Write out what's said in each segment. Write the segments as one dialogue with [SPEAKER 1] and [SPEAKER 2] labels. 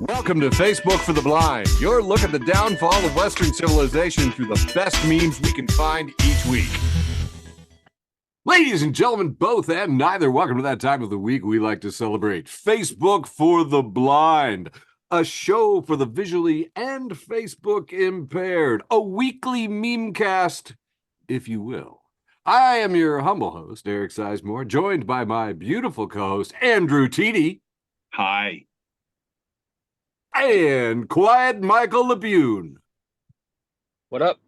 [SPEAKER 1] Welcome to Facebook for the Blind, your look at the downfall of Western civilization through the best memes we can find each week. Ladies and gentlemen, both and neither, welcome to that time of the week we like to celebrate Facebook for the Blind, a show for the visually and Facebook impaired, a weekly meme cast, if you will. I am your humble host, Eric Sizemore, joined by my beautiful co-host, Andrew Teedy.
[SPEAKER 2] Hi.
[SPEAKER 1] And quiet Michael LeBune.
[SPEAKER 3] What up?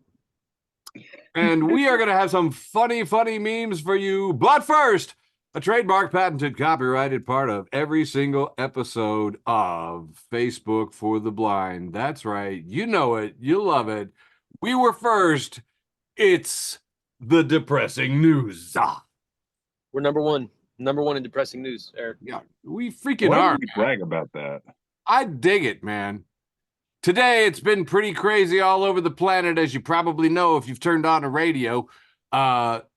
[SPEAKER 1] And we are going to have some funny memes for you. But first, a trademark, patented, copyrighted part of every single episode of Facebook for the Blind. That's right. You know it. You love it. We were first. It's the depressing news.
[SPEAKER 3] We're number one in depressing news, Eric.
[SPEAKER 1] Yeah, we freaking
[SPEAKER 2] Why
[SPEAKER 1] are.
[SPEAKER 2] do we brag about that?
[SPEAKER 1] I dig it, man. Today, it's been pretty crazy all over the planet, as you probably know if you've turned on a radio. Let's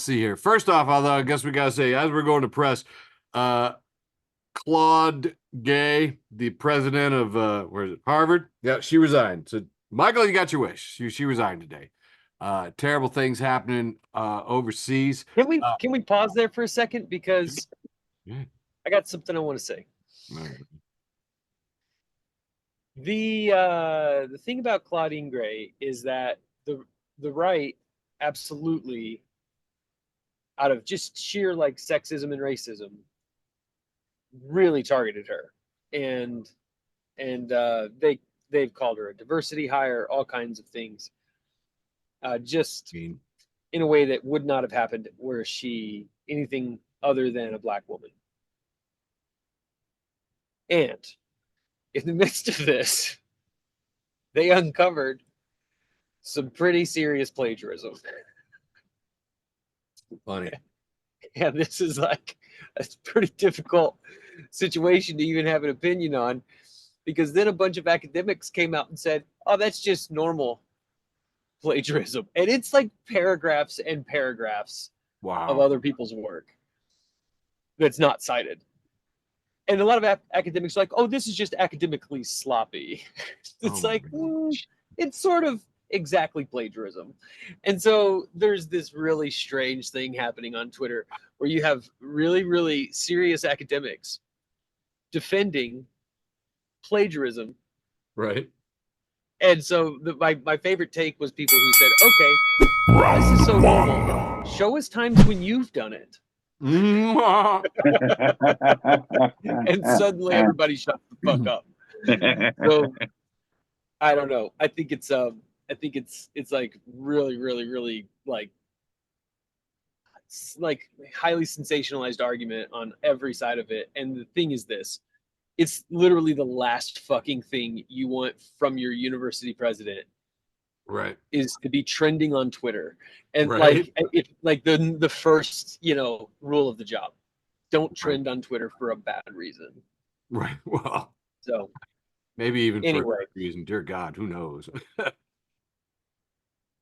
[SPEAKER 1] see here. First off, although I guess we got to say, as we're going to press, Claude Gay, the president of, where is it, Harvard? Yeah, she resigned. So, Michael, you got your wish. She resigned today. Terrible things happening overseas.
[SPEAKER 3] Can we pause there for a second? Because
[SPEAKER 1] Yeah.
[SPEAKER 3] I got something I want to say.
[SPEAKER 1] Right.
[SPEAKER 3] The thing about Claudine Gray is that the right absolutely, out of just sheer like sexism and racism, really targeted her, and they've called her a diversity hire, all kinds of things, just in a way that would not have happened were she anything other than a black woman. And in the midst of this, they uncovered some pretty serious plagiarism.
[SPEAKER 1] Funny.
[SPEAKER 3] And this is like a pretty difficult situation to even have an opinion on, because then a bunch of academics came out and said, oh, that's just normal plagiarism. And it's like paragraphs and paragraphs of other people's work that's not cited. And a lot of academics are like, oh, this is just academically sloppy. It's it's sort of exactly plagiarism. And so there's this really strange thing happening on Twitter where you have really, really serious academics defending plagiarism.
[SPEAKER 1] Right.
[SPEAKER 3] And so my favorite take was people who said, okay, this is so normal. Show us times when you've done it. And suddenly everybody shuts the fuck up. So I don't know. I think it's like really like highly sensationalized argument on every side of it. And the thing is this: it's literally the last fucking thing you want from your university president.
[SPEAKER 1] Right.
[SPEAKER 3] Is to be trending on Twitter. And
[SPEAKER 1] right.
[SPEAKER 3] the first, rule of the job. Don't trend on Twitter for a bad reason.
[SPEAKER 1] Right. Well,
[SPEAKER 3] so
[SPEAKER 1] maybe even
[SPEAKER 3] anyway.
[SPEAKER 1] for a good reason. Dear God, who knows?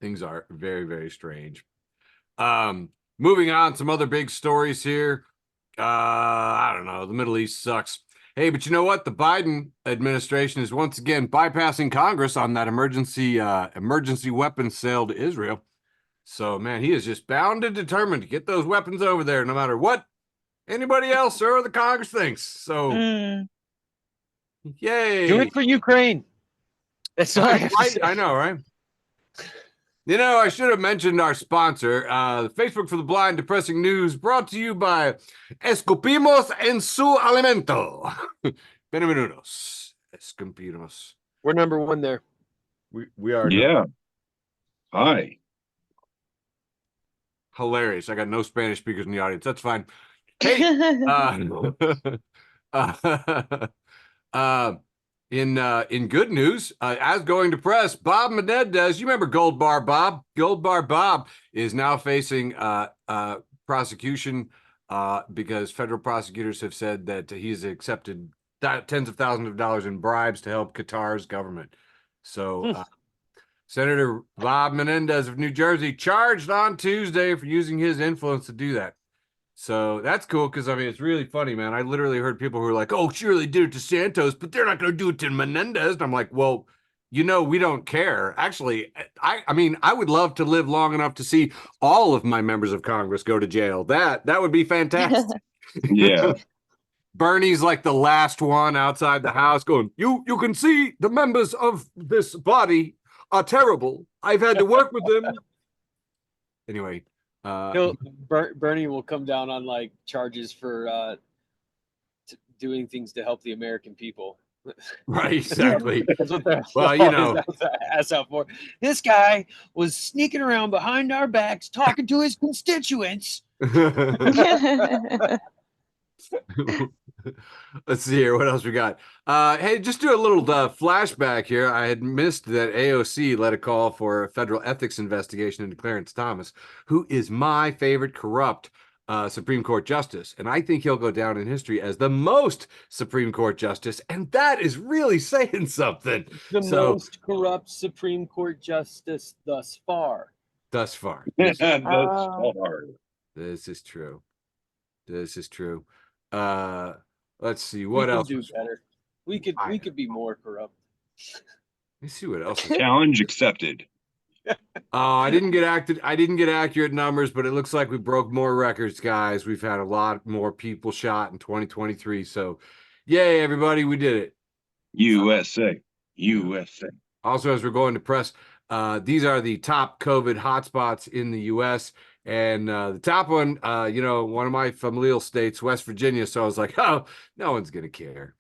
[SPEAKER 1] Things are very, very strange. Moving on, some other big stories here. I don't know. The Middle East sucks. Hey, but you know what? The Biden administration is once again bypassing Congress on that emergency weapons sale to Israel. So, man, he is just bound and determined to get those weapons over there, no matter what anybody else or the Congress thinks. So, yay!
[SPEAKER 3] Do it for Ukraine. That's all I have to say.
[SPEAKER 1] I know, right? You know, I should have mentioned our sponsor, Facebook for the Blind, depressing news, brought to you by Escupimos en su alimento. Bienvenidos. Escupimos.
[SPEAKER 3] We're number one there.
[SPEAKER 1] We are.
[SPEAKER 2] Yeah. Hi.
[SPEAKER 1] Hilarious. I got no Spanish speakers in the audience. That's fine. Hey. In good news, as going to press, Bob Menendez, you remember Gold Bar Bob? Gold Bar Bob is now facing prosecution because federal prosecutors have said that he's accepted tens of thousands of dollars in bribes to help Qatar's government. So Senator Bob Menendez of New Jersey charged on Tuesday for using his influence to do that. So that's cool because I mean it's really funny, man. I literally heard people who are like, "Oh, sure, they did it to Santos, but they're not going to do it to Menendez." And I'm like, "Well, we don't care." Actually, I mean, I would love to live long enough to see all of my members of Congress go to jail. That would be fantastic.
[SPEAKER 2] Yeah.
[SPEAKER 1] Bernie's like the last one outside the house going, you can see the members of this body are terrible. I've had to work with them. Anyway,
[SPEAKER 3] Bernie will come down on like charges for doing things to help the American people.
[SPEAKER 1] right, exactly.
[SPEAKER 3] That's what they're
[SPEAKER 1] Well,
[SPEAKER 3] ass out for. This guy was sneaking around behind our backs talking to his constituents.
[SPEAKER 1] Let's see here. What else we got? Hey, just do a little flashback here. I had missed that AOC led a call for a federal ethics investigation into Clarence Thomas, who is my favorite corrupt Supreme Court justice. And I think he'll go down in history as the most Supreme Court justice. And that is really saying something.
[SPEAKER 3] The most corrupt Supreme Court justice thus far.
[SPEAKER 1] Thus far.
[SPEAKER 2] That's hard.
[SPEAKER 1] This is true. This is true. Let's see what else.
[SPEAKER 3] Do better. We could be more corrupt.
[SPEAKER 1] Let's see what else.
[SPEAKER 2] Challenge accepted.
[SPEAKER 1] I didn't get accurate numbers, but it looks like we broke more records, guys. We've had a lot more people shot in 2023. So, yay, everybody, we did it.
[SPEAKER 2] USA.
[SPEAKER 1] Also, as we're going to press, these are the top COVID hotspots in the U.S. And the top one, one of my familial states, West Virginia. So I was like, oh, no one's going to care.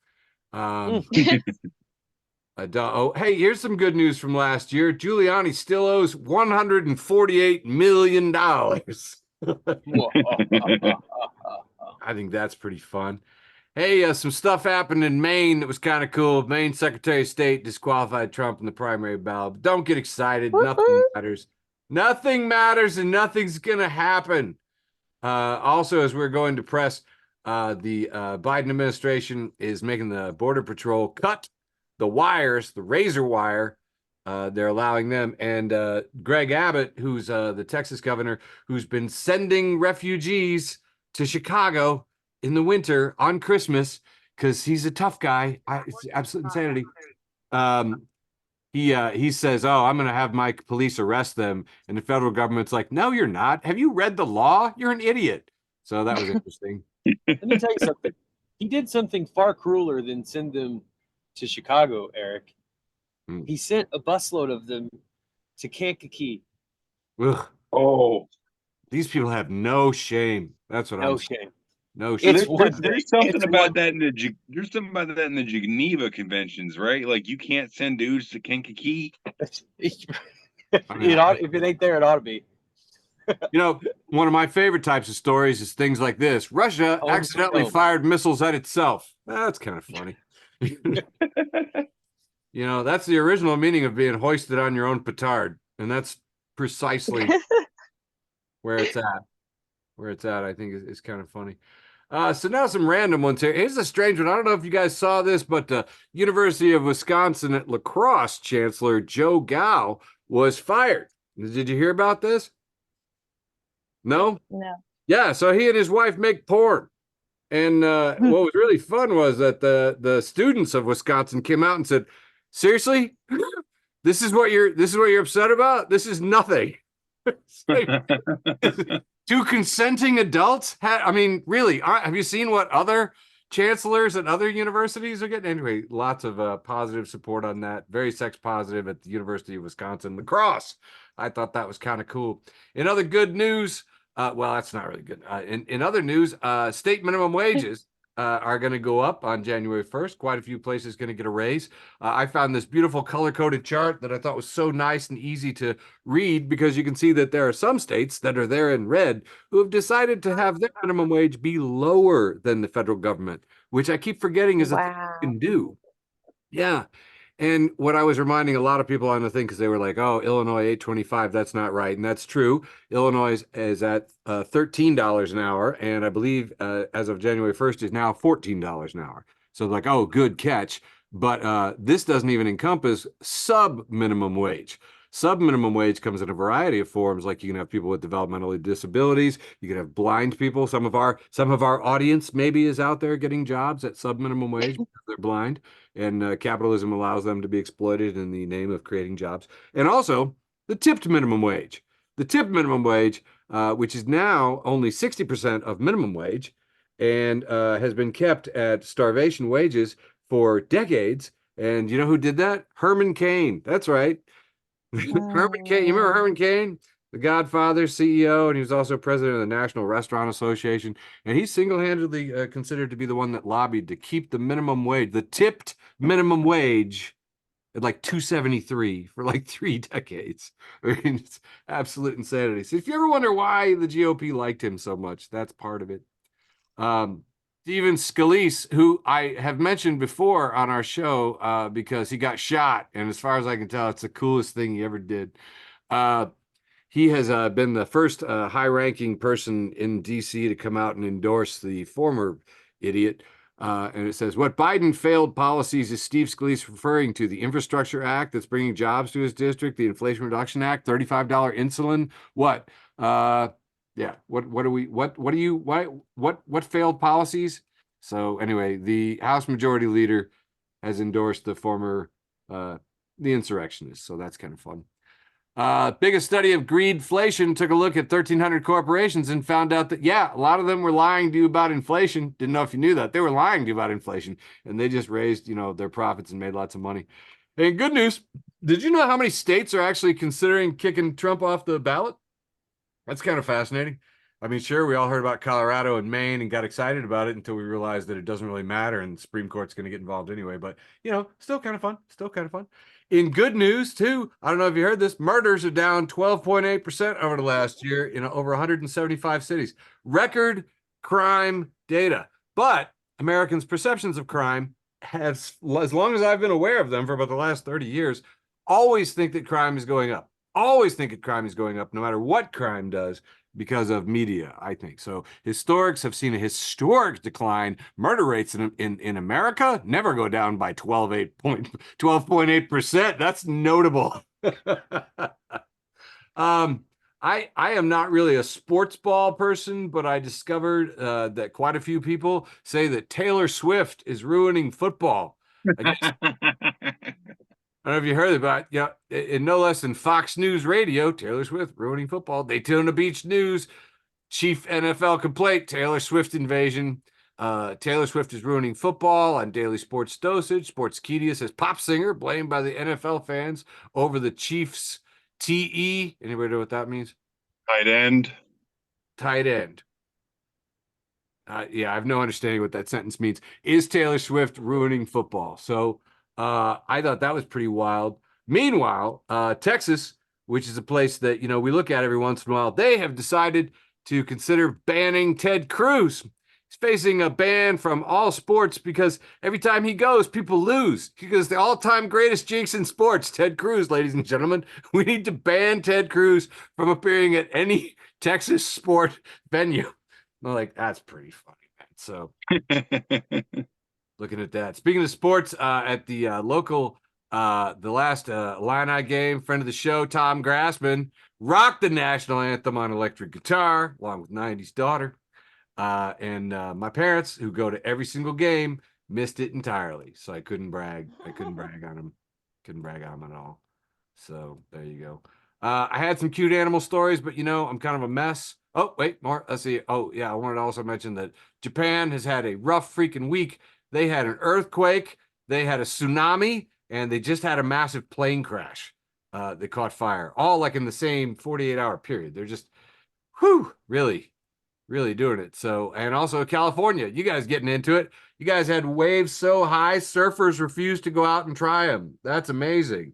[SPEAKER 1] Hey, here's some good news from last year. Giuliani still owes $148 million. I think that's pretty fun. Hey, some stuff happened in Maine that was kind of cool. Maine Secretary of State disqualified Trump in the primary ballot. But don't get excited. Nothing matters. Nothing matters and nothing's going to happen. Also, as we're going to press, the Biden administration is making the Border Patrol cut the wires, the razor wire. They're allowing them. And Greg Abbott, who's the Texas governor, who's been sending refugees to Chicago in the winter on Christmas because he's a tough guy. It's absolute insanity. He says, "Oh, I'm going to have my police arrest them," and the federal government's like, "No, you're not. Have you read the law? You're an idiot." So that was interesting.
[SPEAKER 3] Let me tell you something. He did something far crueler than send them to Chicago, Eric. He sent a busload of them to Kankakee.
[SPEAKER 1] Ugh.
[SPEAKER 2] Oh,
[SPEAKER 1] these people have no shame. That's what I'm saying.
[SPEAKER 3] Shame.
[SPEAKER 1] No shame.
[SPEAKER 2] There's something about that in the Geneva Conventions, right? Like you can't send dudes to Kankakee.
[SPEAKER 3] If it ain't there, it ought to be.
[SPEAKER 1] One of my favorite types of stories is things like this. Russia accidentally fired missiles at itself. That's kind of funny. That's the original meaning of being hoisted on your own petard. And that's precisely where it's at. Where it's at, I think, is kind of funny. So now some random ones here. Here's a strange one. I don't know if you guys saw this, but the University of Wisconsin at La Crosse Chancellor Joe Gao was fired. Did you hear about this? No?
[SPEAKER 4] No.
[SPEAKER 1] Yeah, so he and his wife make porn. And what was really fun was that the students of Wisconsin came out and said, "Seriously? This is what you're upset about? This is nothing." Two consenting adults? Really? Have you seen what other chancellors at other universities are getting? Anyway, lots of positive support on that. Very sex positive at the University of Wisconsin La Crosse. I thought that was kind of cool. In other good news, well, that's not really good. In other news, state minimum wages are going to go up on January 1st. Quite a few places going to get a raise. I found this beautiful color-coded chart that I thought was so nice and easy to read because you can see that there are some states that are there in red who have decided to have their minimum wage be lower than the federal government, which I keep forgetting is a thing you can do. Yeah. And what I was reminding a lot of people on the thing, because they were like, "Oh, Illinois $8.25, that's not right." And that's true. Illinois is at $13 an hour, and I believe as of January 1st is now $14 an hour. So like, oh, good catch. But this doesn't even encompass sub minimum wage. Sub-minimum wage comes in a variety of forms, like you can have people with developmental disabilities, you can have blind people. Some of our audience maybe is out there getting jobs at sub-minimum wage because they're blind, and capitalism allows them to be exploited in the name of creating jobs. And also the tipped minimum wage. The tipped minimum wage, which is now only 60% of minimum wage, and has been kept at starvation wages for decades. And you know who did that? Herman Cain. That's right. Herman Cain. You remember Herman Cain? The Godfather CEO, and he was also president of the National Restaurant Association. And he's single-handedly considered to be the one that lobbied to keep the minimum wage, the tipped minimum wage, at like 273 for like 3 decades. I mean, it's absolute insanity. So if you ever wonder why the GOP liked him so much, that's part of it. Stephen Scalise, who I have mentioned before on our show because he got shot, and as far as I can tell, it's the coolest thing he ever did. He has been the first high-ranking person in D.C. to come out and endorse the former idiot. And it says, what Biden failed policies is Steve Scalise referring to? The Infrastructure Act that's bringing jobs to his district, the Inflation Reduction Act, $35 insulin. What? Yeah. What failed policies? So anyway, the House Majority Leader has endorsed the former, the insurrectionist. So that's kind of fun. Biggest study of greedflation took a look at 1,300 corporations and found out that, yeah, a lot of them were lying to you about inflation. Didn't know if you knew that. They were lying to you about inflation, and they just raised, their profits and made lots of money. And good news, did you know how many states are actually considering kicking Trump off the ballot? That's kind of fascinating. I mean, sure, we all heard about Colorado and Maine and got excited about it until we realized that it doesn't really matter and the Supreme Court's going to get involved anyway. But, still kind of fun. Still kind of fun. In good news, too, I don't know if you heard this, murders are down 12.8% over the last year in over 175 cities. Record crime data. But Americans' perceptions of crime have, as long as I've been aware of them for about the last 30 years, always think that crime is going up. Always think that crime is going up, no matter what crime does, because of media, I think. So historics have seen a historic decline. Murder rates in America never go down by 12.8%. That's notable. I am not really a sports ball person, but I discovered that quite a few people say that Taylor Swift is ruining football. I don't know if you heard about, in no less than Fox News Radio, Taylor Swift ruining football. Daytona Beach News, chief NFL complaint, Taylor Swift invasion. Taylor Swift is ruining football on Daily Sports Dosage. Sportskeeda says pop singer blamed by the NFL fans over the Chiefs TE. Anybody know what that means?
[SPEAKER 2] Tight end.
[SPEAKER 1] Tight end. I have no understanding what that sentence means. Is Taylor Swift ruining football? So I thought that was pretty wild. Meanwhile, Texas, which is a place that, we look at every once in a while, they have decided to consider banning Ted Cruz. He's facing a ban from all sports because every time he goes, people lose. Because the all-time greatest jinx in sports, Ted Cruz, ladies and gentlemen. We need to ban Ted Cruz from appearing at any Texas sport venue. I'm like, that's pretty funny, man. So looking at that. Speaking of sports, at the local, the last Illini game, friend of the show, Tom Grassman, rocked the national anthem on electric guitar, along with 90s daughter. And my parents, who go to every single game, missed it entirely. So I couldn't brag. I couldn't brag on them. Couldn't brag on them at all. So there you go. I had some cute animal stories, but I'm kind of a mess. Oh, wait, more. Let's see. Oh, yeah. I wanted to also mention that Japan has had a rough freaking week. They had an earthquake, they had a tsunami, and they just had a massive plane crash. They caught fire, all like in the same 48-hour period. They're just, really, really doing it. So, and also California, you guys getting into it. You guys had waves so high, surfers refused to go out and try them. That's amazing.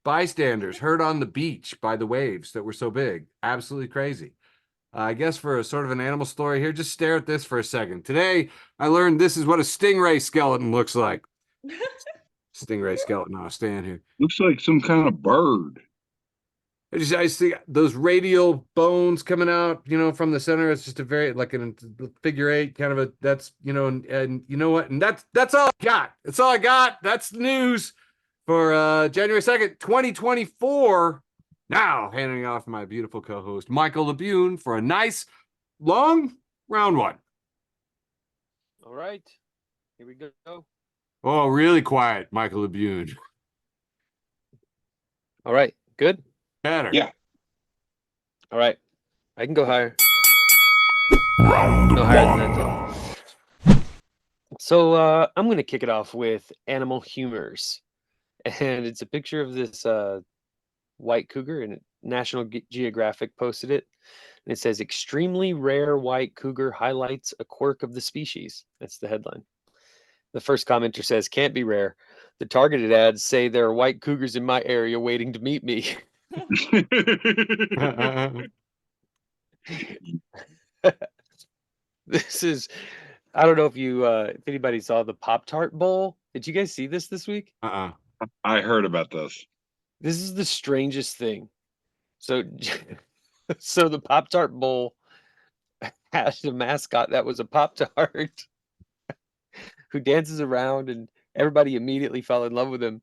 [SPEAKER 1] Bystanders hurt on the beach by the waves that were so big. Absolutely crazy. I guess for a sort of an animal story here, just stare at this for a second. Today, I learned this is what a stingray skeleton looks like. Stingray skeleton. I'll stand here.
[SPEAKER 2] Looks like some kind of bird.
[SPEAKER 1] I see those radial bones coming out, from the center. It's just a very, like a figure 8 kind of a, that's, and you know what? And that's all I got. That's all I got. That's the news for January 2nd, 2024. Now, handing off my beautiful co-host, Michael Labune, for a nice, long round one.
[SPEAKER 3] All right. Here we go.
[SPEAKER 1] Oh, really quiet, Michael Labune.
[SPEAKER 3] All right. Good?
[SPEAKER 1] Better.
[SPEAKER 2] Yeah.
[SPEAKER 3] All right. I can go higher.
[SPEAKER 4] Round
[SPEAKER 3] No higher than
[SPEAKER 4] one.
[SPEAKER 3] that. So I'm going to kick it off with animal humors. And it's a picture of this white cougar, and National Geographic posted it. And it says, extremely rare white cougar highlights a quirk of the species. That's the headline. The first commenter says, can't be rare. The targeted ads say there are white cougars in my area waiting to meet me. This is, I don't know if anybody saw the Pop-Tart Bowl. Did you guys see this week?
[SPEAKER 2] I heard about this.
[SPEAKER 3] This is the strangest thing. So, so the Pop-Tart Bowl had a mascot that was a Pop-Tart who dances around, and everybody immediately fell in love with him.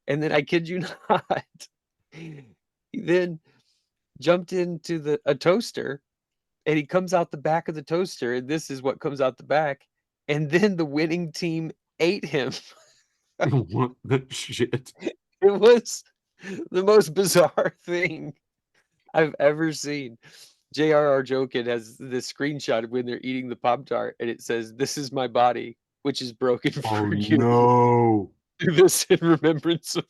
[SPEAKER 3] And then I kid you not, he then jumped into a toaster, and he comes out the back of the toaster, and this is what comes out the back. And then the winning team ate him.
[SPEAKER 1] What the shit?
[SPEAKER 3] It was the most bizarre thing I've ever seen. J.R.R. Jokin has this screenshot of when they're eating the Pop-Tart, and it says, "This is my body, which is broken for
[SPEAKER 1] Oh,
[SPEAKER 3] you.
[SPEAKER 1] no.
[SPEAKER 3] Do this in remembrance of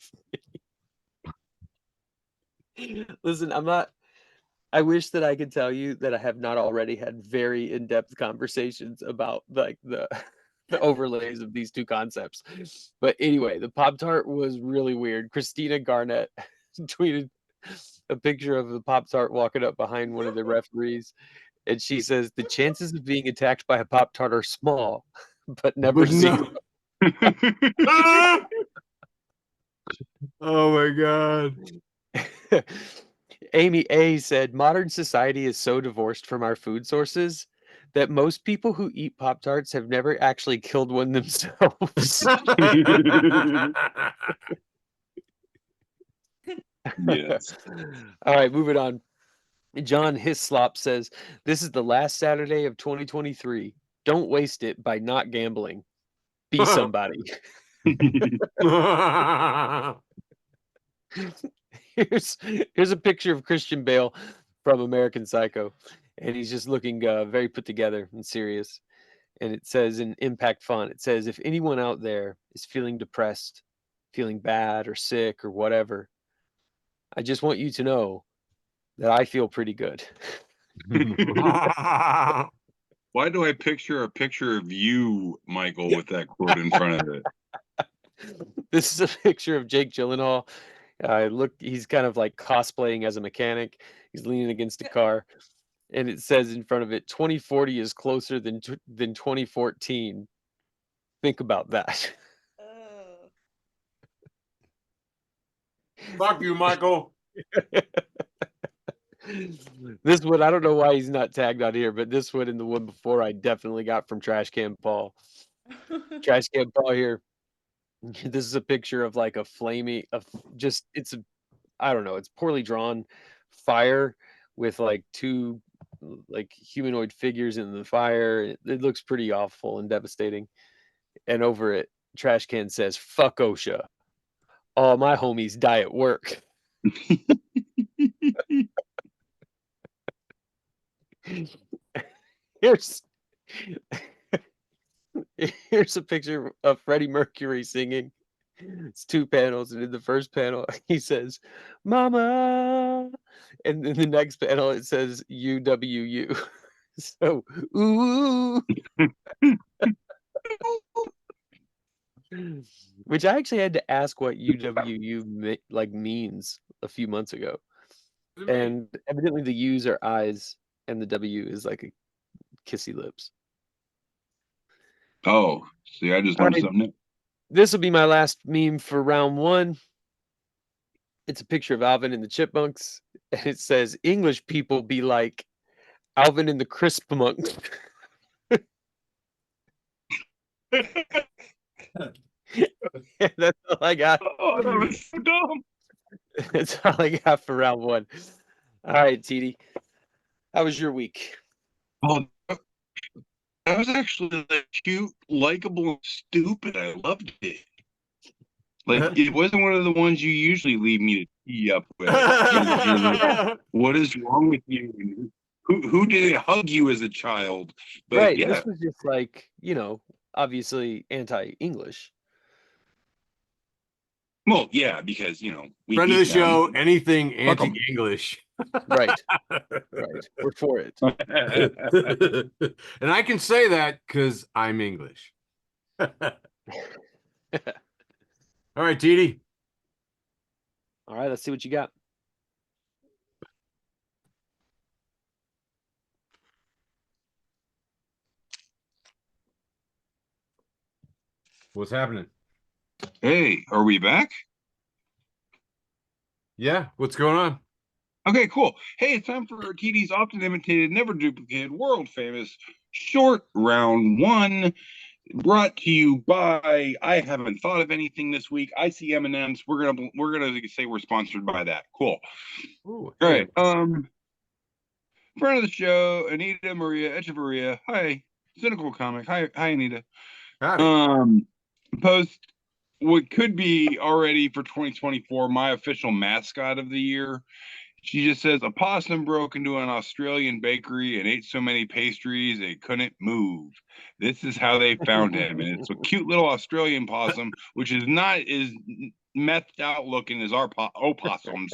[SPEAKER 3] me." Listen, I wish that I could tell you that I have not already had very in-depth conversations about like the overlays of these two concepts. But anyway, the Pop-Tart was really weird. Christina Garnett tweeted a picture of the Pop-Tart walking up behind one of the referees, and she says the chances of being attacked by a Pop-Tart are small, but never
[SPEAKER 1] But
[SPEAKER 3] zero.
[SPEAKER 1] no. Ah! Oh my god.
[SPEAKER 3] Amy A said, modern society is so divorced from our food sources that most people who eat Pop-Tarts have never actually killed one themselves.
[SPEAKER 2] Yes.
[SPEAKER 3] All right, moving on. John Hislop says, this is the last Saturday of 2023. Don't waste it by not gambling. Be somebody. Here's a picture of Christian Bale from American Psycho, and he's just looking very put together and serious. And it says in impact font, it says, if anyone out there is feeling depressed, feeling bad or sick or whatever, I just want you to know that I feel pretty good.
[SPEAKER 2] Why do I picture a picture of you, Michael, with that quote in front of it?
[SPEAKER 3] This is a picture of Jake Gyllenhaal. He's kind of like cosplaying as a mechanic. He's leaning against a car, and it says in front of it, 2040 is closer than 2014. Think about that.
[SPEAKER 1] Fuck you, Michael.
[SPEAKER 3] This one, I don't know why he's not tagged on here, but this one and the one before I definitely got from Trash Can Paul. Trash Can Paul here. This is a picture of like a flaming, I don't know, it's poorly drawn fire with like two like humanoid figures in the fire. It looks pretty awful and devastating. And over it, Trash Can says, fuck OSHA. All my homies die at work. Here's a picture of Freddie Mercury singing. It's two panels, and in the first panel he says mama, and in the next panel it says UWU. So ooh. Which I actually had to ask what UWU like means a few months ago. And evidently the U's are eyes and the W is like a kissy lips.
[SPEAKER 2] Oh, see, I just learned something new.
[SPEAKER 3] This will be my last meme for round one. It's a picture of Alvin and the Chipmunks, and it says, English people be like Alvin and the Crispmunks. That's all I got.
[SPEAKER 2] Oh, that was so dumb.
[SPEAKER 3] That's all I got for round one. All right, TD. How was your week?
[SPEAKER 2] Oh, that was actually like cute, likable, and stupid. I loved it. Like it wasn't one of the ones you usually leave me to tee up with. You're like, what is wrong with you? Who didn't hug you as a child? But
[SPEAKER 3] Right.
[SPEAKER 2] yeah,
[SPEAKER 3] This was just like, obviously anti-English.
[SPEAKER 2] well, yeah, because we
[SPEAKER 1] Friend of the
[SPEAKER 2] beat them.
[SPEAKER 1] show, anything
[SPEAKER 2] Fuck 'em.
[SPEAKER 1] anti-English.
[SPEAKER 3] Right. Right. We're for it.
[SPEAKER 1] And I can say that because I'm English. All right, TD.
[SPEAKER 3] All right, let's see what you got.
[SPEAKER 1] What's happening?
[SPEAKER 2] Hey, are we back?
[SPEAKER 1] Yeah, what's going on?
[SPEAKER 2] Okay, cool. Hey, it's time for TD's often imitated, never duplicated, world famous short round one, brought to you by I haven't thought of anything this week. I see M&Ms. We're gonna say we're sponsored by that. Cool.
[SPEAKER 1] Ooh,
[SPEAKER 2] All
[SPEAKER 1] hey.
[SPEAKER 2] right. Friend of the show, Anita Maria Echeverria. Hi, cynical comic. Hi, Anita.
[SPEAKER 1] Howdy.
[SPEAKER 2] Post what could be already for 2024 my official mascot of the year. She just says a possum broke into an Australian bakery and ate so many pastries it couldn't move. This is how they found him, and it's a cute little Australian possum, which is not as methed out looking as our opossums,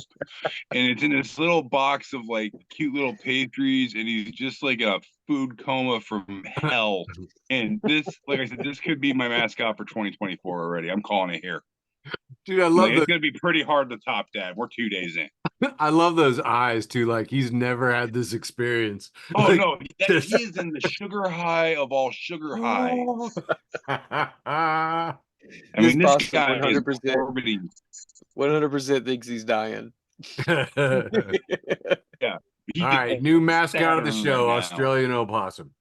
[SPEAKER 2] and it's in this little box of like cute little pastries, and he's just like a food coma from hell. And this, like I said, this could be my mascot for 2024 already. I'm calling it here.
[SPEAKER 1] Dude, I
[SPEAKER 2] Like,
[SPEAKER 1] love
[SPEAKER 2] it's gonna be pretty hard to top that. We're 2 days in.
[SPEAKER 1] I love those eyes too. Like he's never had this experience.
[SPEAKER 2] Oh
[SPEAKER 1] Like,
[SPEAKER 2] no, that he is in the sugar high of all sugar highs. I
[SPEAKER 3] This
[SPEAKER 2] mean, this
[SPEAKER 3] possum
[SPEAKER 2] guy is
[SPEAKER 3] 100%,
[SPEAKER 2] orbiting.
[SPEAKER 3] 100% thinks he's dying.
[SPEAKER 2] Yeah. He
[SPEAKER 1] All
[SPEAKER 2] could
[SPEAKER 1] right,
[SPEAKER 2] hit
[SPEAKER 1] new mascot of the
[SPEAKER 2] Saturn
[SPEAKER 1] show,
[SPEAKER 2] right now.
[SPEAKER 1] Australian opossum.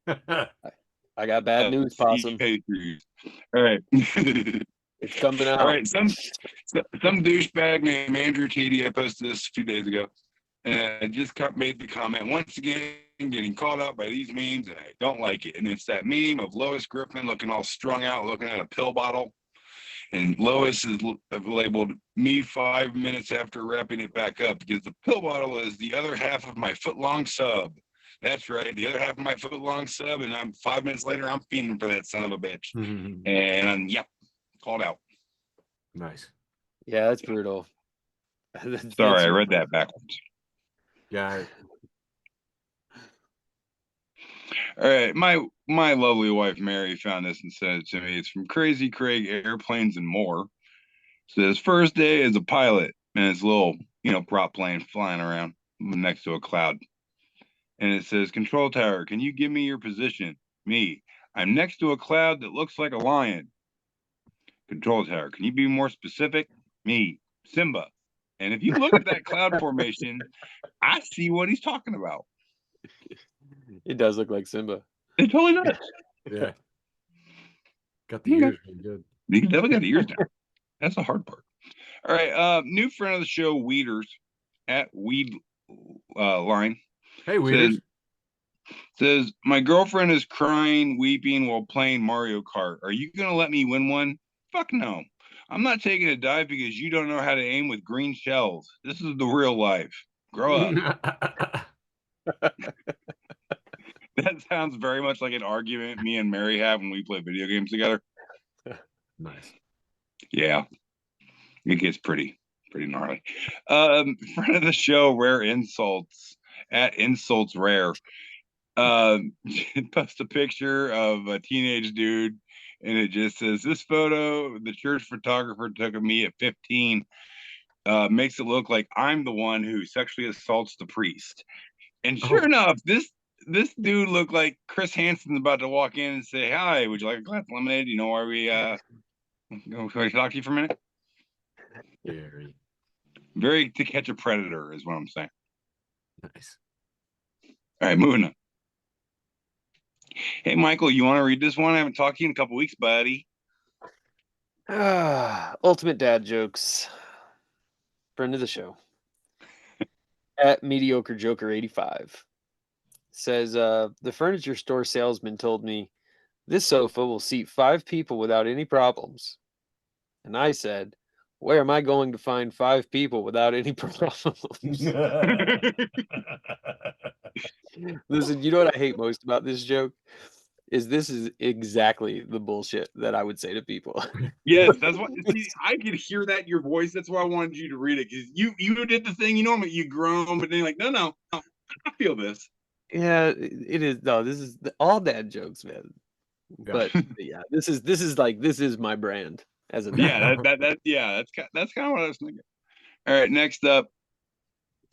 [SPEAKER 3] I got bad news, possum.
[SPEAKER 2] All right.
[SPEAKER 3] It's coming out.
[SPEAKER 2] All right. Some douchebag named Andrew TD, I posted this a few days ago. And I just made the comment once again, getting called out by these memes, and I don't like it. And it's that meme of Lois Griffin looking all strung out, looking at a pill bottle. And Lois is labeled me 5 minutes after wrapping it back up because the pill bottle is the other half of my foot-long sub. That's right, the other half of my foot-long sub, and I'm 5 minutes later, I'm fiending for that son of a bitch. And I'm, called out.
[SPEAKER 1] Nice.
[SPEAKER 3] Yeah, that's brutal.
[SPEAKER 2] Sorry, I read that backwards.
[SPEAKER 1] Yeah.
[SPEAKER 2] All right, my lovely wife Mary found this and sent it to me. It's from Crazy Craig Airplanes and More. It says first day as a pilot, and it's a little prop plane flying around next to a cloud, and it says control tower, can you give me your position? Me, I'm next to a cloud that looks like a lion. Control tower, can you be more specific? Me, Simba. And if you look at that cloud formation, I see what he's talking about.
[SPEAKER 3] It does look like Simba.
[SPEAKER 2] It totally does.
[SPEAKER 1] Yeah. Got the ears pretty good.
[SPEAKER 2] You definitely got the ears down. That's the hard part. All right. New friend of the show, Weeders at Weed Line.
[SPEAKER 1] Hey, Weeders.
[SPEAKER 2] Says, my girlfriend is crying, weeping while playing Mario Kart. Are you going to let me win one? Fuck no. I'm not taking a dive because you don't know how to aim with green shells. This is the real life. Grow up. That sounds very much like an argument me and Mary have when we play video games together.
[SPEAKER 1] Nice.
[SPEAKER 2] Yeah. It gets pretty gnarly. Friend of the show, Rare Insults at Insults Rare. Post a picture of a teenage dude, and it just says, this photo the church photographer took of me at 15 makes it look like I'm the one who sexually assaults the priest. And sure enough, this dude looked like Chris Hansen's about to walk in and say, hi, would you like a glass of lemonade? You know why we can I talk to you for a minute? Very To Catch a Predator is what I'm saying.
[SPEAKER 1] Nice.
[SPEAKER 2] All right, moving on. Hey, Michael, you want to read this one? I haven't talked to you in a couple weeks, buddy.
[SPEAKER 3] Ultimate dad jokes. friend of the show, at Mediocre Joker 85, says the furniture store salesman told me this sofa will seat 5 people without any problems. And I said, where am I going to find 5 people without any problems? Listen, you know what I hate most about this joke? This is exactly the bullshit that I would say to people.
[SPEAKER 2] Yes, that's what. See, I could hear that in your voice. That's why I wanted you to read it, because you did the thing. You normally you groan, but then you're like, no, I feel this.
[SPEAKER 3] Yeah, it is. No, this is all dad jokes, man.
[SPEAKER 1] Yeah.
[SPEAKER 3] But yeah, this is my brand as a
[SPEAKER 2] Yeah, that's kind of what I was thinking. All right, next up.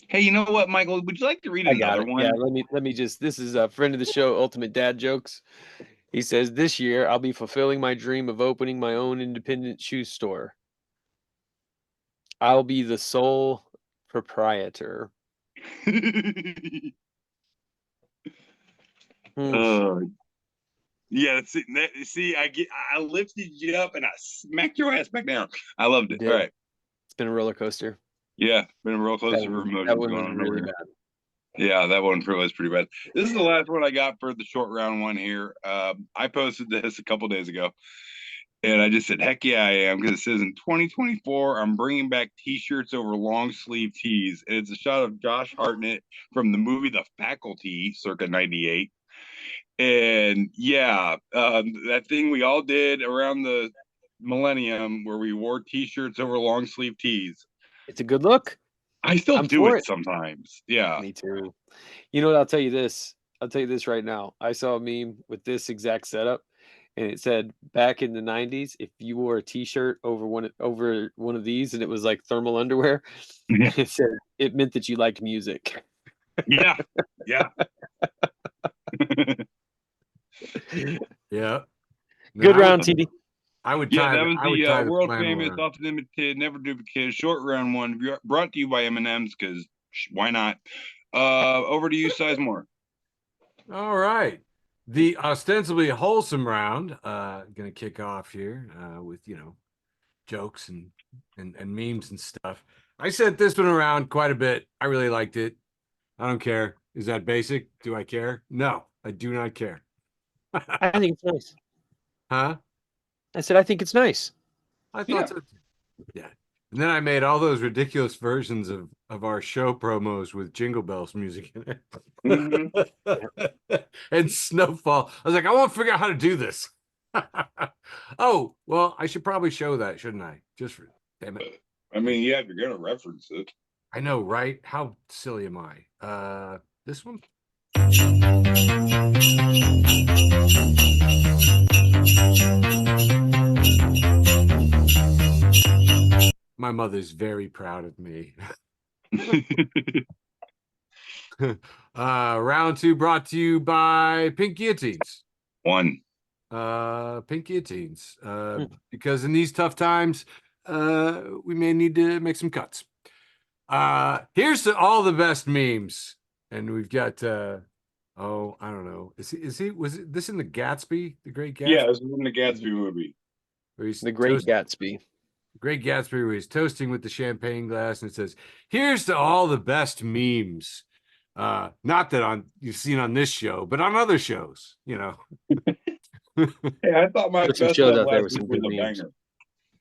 [SPEAKER 2] Hey, you know what, Michael? Would you like to read
[SPEAKER 3] I got
[SPEAKER 2] another
[SPEAKER 3] it.
[SPEAKER 2] one?
[SPEAKER 3] Yeah, let me just. This is a friend of the show, Ultimate Dad Jokes. He says, this year I'll be fulfilling my dream of opening my own independent shoe store. I'll be the sole proprietor.
[SPEAKER 2] Yeah, see, I lifted you up and I smacked your ass back down. I loved it.
[SPEAKER 3] Did.
[SPEAKER 2] All right.
[SPEAKER 3] It's been a roller coaster.
[SPEAKER 2] Yeah, been a roller coaster for
[SPEAKER 3] That
[SPEAKER 2] emotions
[SPEAKER 3] one
[SPEAKER 2] going
[SPEAKER 3] was
[SPEAKER 2] on
[SPEAKER 3] really
[SPEAKER 2] over here.
[SPEAKER 3] bad.
[SPEAKER 2] Yeah, that one was pretty bad. This is the last one I got for the short round one here. I posted this a couple days ago, and I just said, heck yeah, I am, because it says in 2024, I'm bringing back T-shirts over long sleeve tees. And it's a shot of Josh Hartnett from the movie The Faculty, circa 98. And yeah, that thing we all did around the millennium where we wore T-shirts over long sleeve tees.
[SPEAKER 3] It's a good look.
[SPEAKER 2] I still
[SPEAKER 3] I'm
[SPEAKER 2] do
[SPEAKER 3] for
[SPEAKER 2] it sometimes. Yeah.
[SPEAKER 3] Me too. You know what? I'll tell you this. I'll tell you this right now. I saw a meme with this exact setup, and it said back in the 90s, if you wore a T-shirt over one of these, and it was like thermal underwear, it said it meant that you liked music.
[SPEAKER 2] Yeah. Yeah.
[SPEAKER 1] Yeah.
[SPEAKER 3] Good round, TD.
[SPEAKER 1] I would
[SPEAKER 2] Yeah,
[SPEAKER 1] tie
[SPEAKER 2] that was
[SPEAKER 1] I would
[SPEAKER 2] the
[SPEAKER 1] tie the
[SPEAKER 2] world
[SPEAKER 1] flannel
[SPEAKER 2] famous,
[SPEAKER 1] around.
[SPEAKER 2] often imitated, never duplicated short round one, brought to you by M&M's, because why not? Over to you, Sizemore.
[SPEAKER 1] All right. The ostensibly wholesome round, gonna kick off here with jokes and memes and stuff. I sent this one around quite a bit. I really liked it. I don't care. Is that basic? Do I care? No, I do not care.
[SPEAKER 3] I think it's nice.
[SPEAKER 1] Huh?
[SPEAKER 3] I said I think it's nice.
[SPEAKER 1] I thought so too. Yeah. And then I made all those ridiculous versions of our show promos with Jingle Bells music in it.
[SPEAKER 2] Mm-hmm.
[SPEAKER 1] And Snowfall. I was like, I want to figure out how to do this. Oh, well, I should probably show that, shouldn't I? Just for damn it.
[SPEAKER 2] I mean, yeah, if you're gonna reference it.
[SPEAKER 1] I know, right? How silly am I? This one? My mother's very proud of me. Round 2 brought to you by Pink Guillotines.
[SPEAKER 2] One.
[SPEAKER 1] Pink Guillotines. Because in these tough times, we may need to make some cuts. Here's to all the best memes. And we've got I don't know. Was this in the Gatsby? The Great Gatsby?
[SPEAKER 2] Yeah, this is in the Gatsby movie.
[SPEAKER 3] The Great Gatsby.
[SPEAKER 1] Great Gatsby, where he's toasting with the champagne glass, and it says, "Here's to all the best memes." Not that you've seen on this show, but on other shows,
[SPEAKER 2] Hey, I thought my
[SPEAKER 3] There's some
[SPEAKER 2] best
[SPEAKER 3] shows
[SPEAKER 2] one
[SPEAKER 3] out there
[SPEAKER 2] last
[SPEAKER 3] with some
[SPEAKER 2] week was
[SPEAKER 3] good
[SPEAKER 2] a
[SPEAKER 3] memes.
[SPEAKER 2] banger.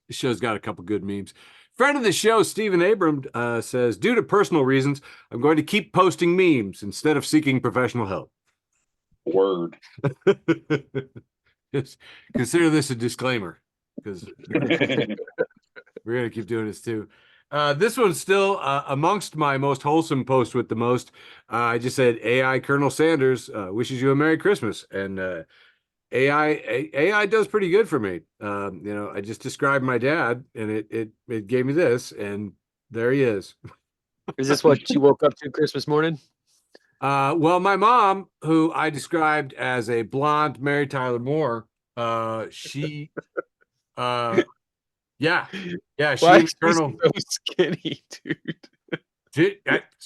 [SPEAKER 1] The show's got a couple good memes. Friend of the show, Stephen Abram, says, due to personal reasons, I'm going to keep posting memes instead of seeking professional help.
[SPEAKER 2] Word.
[SPEAKER 1] Just consider this a disclaimer, because we're going to keep doing this too. This one's still amongst my most wholesome posts with the most. I just said, AI Colonel Sanders wishes you a Merry Christmas. And AI does pretty good for me. I just described my dad, and it gave me this, and there he is.
[SPEAKER 3] Is this what you woke up to Christmas morning?
[SPEAKER 1] Well, my mom, who I described as a blonde Mary Tyler Moore, she, yeah, she
[SPEAKER 3] Why
[SPEAKER 1] and
[SPEAKER 3] is
[SPEAKER 1] Colonel.
[SPEAKER 3] he so skinny, dude?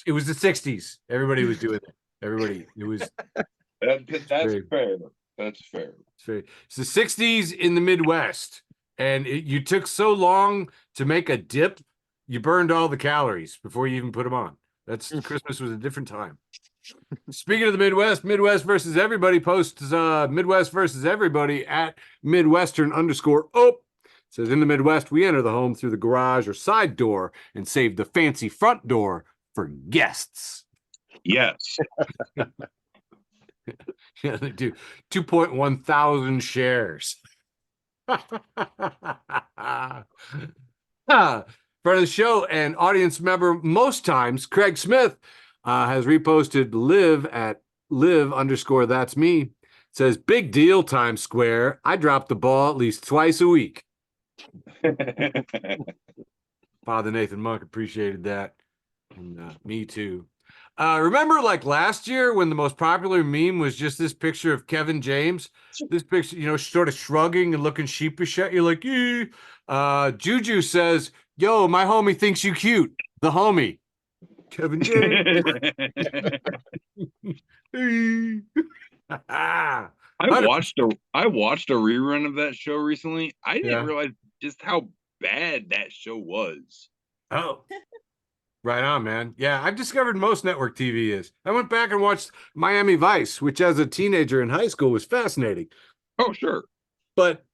[SPEAKER 1] It was the 60s. Everybody was doing it. It was.
[SPEAKER 2] That's fair. That's fair.
[SPEAKER 1] It's the 60s in the Midwest, and you took so long to make a dip you burned all the calories before you even put them on. That's Christmas was a different time. Speaking of the Midwest, Midwest versus everybody posts Midwest versus everybody at Midwestern_. Says in the Midwest, we enter the home through the garage or side door and save the fancy front door for guests.
[SPEAKER 2] Yes.
[SPEAKER 1] Yeah, they do 2.1 thousand shares. Friend of the show and audience member most times, Craig Smith, has reposted live_that's me. Says, big deal, Times Square. I drop the ball at least twice a week. Father Nathan Monk appreciated that. And me too. Remember like last year when the most popular meme was just this picture of Kevin James? This picture, sort of shrugging and looking sheepish at you like, Juju says, yo, my homie thinks you cute. The homie. Kevin James.
[SPEAKER 2] I watched a rerun of that show recently. I didn't realize just how bad that show was.
[SPEAKER 1] Oh. Right on, man. Yeah, I've discovered most network TV is. I went back and watched Miami Vice, which as a teenager in high school was fascinating.
[SPEAKER 2] Oh, sure.
[SPEAKER 1] But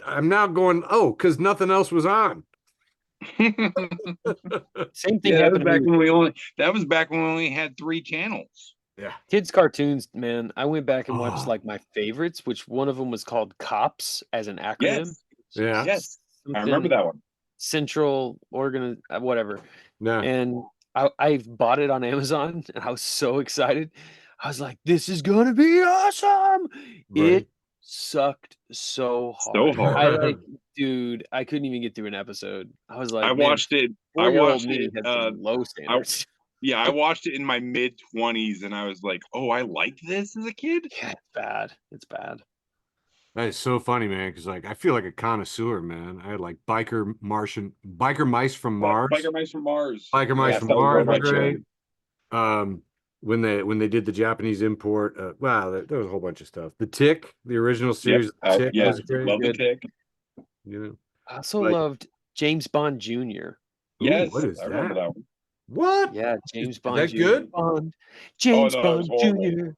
[SPEAKER 1] I'm now going, because nothing else was on.
[SPEAKER 3] Same thing happened to me.
[SPEAKER 2] That was back when we only had 3 channels.
[SPEAKER 1] Yeah.
[SPEAKER 3] Kids cartoons, man. I went back and watched like my favorites, which one of them was called COPS as an acronym.
[SPEAKER 1] Yes.
[SPEAKER 2] Yes. I remember that one.
[SPEAKER 3] Central whatever.
[SPEAKER 1] Yeah.
[SPEAKER 3] And I bought it on Amazon and I was so excited. I was like, this is gonna be awesome.
[SPEAKER 1] Right.
[SPEAKER 3] It sucked so hard.
[SPEAKER 2] So hard.
[SPEAKER 3] Dude, I couldn't even get through an episode. I was like,
[SPEAKER 2] I watched it.
[SPEAKER 3] Low standards.
[SPEAKER 2] I watched it in my mid-20s and I was like, oh, I liked this as a kid?
[SPEAKER 3] Yeah, it's bad. It's bad.
[SPEAKER 1] That is so funny, man, because I feel like a connoisseur, man. I had like biker mice from Mars.
[SPEAKER 2] Biker mice from Mars.
[SPEAKER 1] Biker mice from Mars were great. When they did the Japanese import, wow, there was a whole bunch of stuff. The Tick, the original series,
[SPEAKER 2] Tick
[SPEAKER 1] was great.
[SPEAKER 2] Love the Tick.
[SPEAKER 3] I also loved James Bond Jr.
[SPEAKER 2] Yes,
[SPEAKER 1] what is
[SPEAKER 2] I remember that one.
[SPEAKER 1] What?
[SPEAKER 3] Yeah, James Bond.
[SPEAKER 1] Is that good?
[SPEAKER 3] James Bond Jr.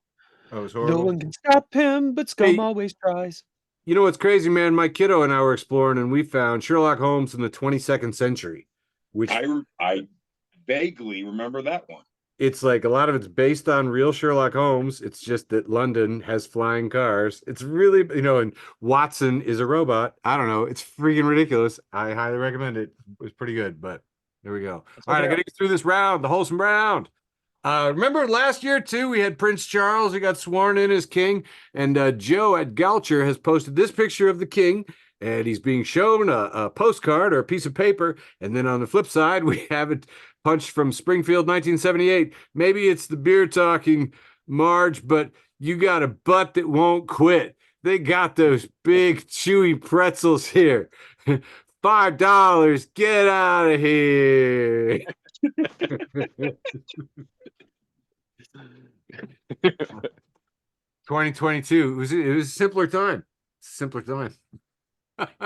[SPEAKER 1] That was horrible.
[SPEAKER 3] No one can stop him, but Scum always tries.
[SPEAKER 1] You know what's crazy, man? My kiddo and I were exploring, and we found Sherlock Holmes in the 22nd century, which
[SPEAKER 2] I vaguely remember that one.
[SPEAKER 1] It's like a lot of it's based on real Sherlock Holmes. It's just that London has flying cars. It's really, and Watson is a robot. I don't know. It's freaking ridiculous. I highly recommend it. It was pretty good, but there we go. All right, I got to get through this round, the wholesome round. Remember last year, too, we had Prince Charles who got sworn in as king, and Joe at Goucher has posted this picture of the king, and he's being shown a postcard or a piece of paper, and then on the flip side, we have it punched from Springfield, 1978. Maybe it's the beer talking, Marge, but you got a butt that won't quit. They got those big, chewy pretzels here. $5, get out of here. 2022. It was a simpler time. All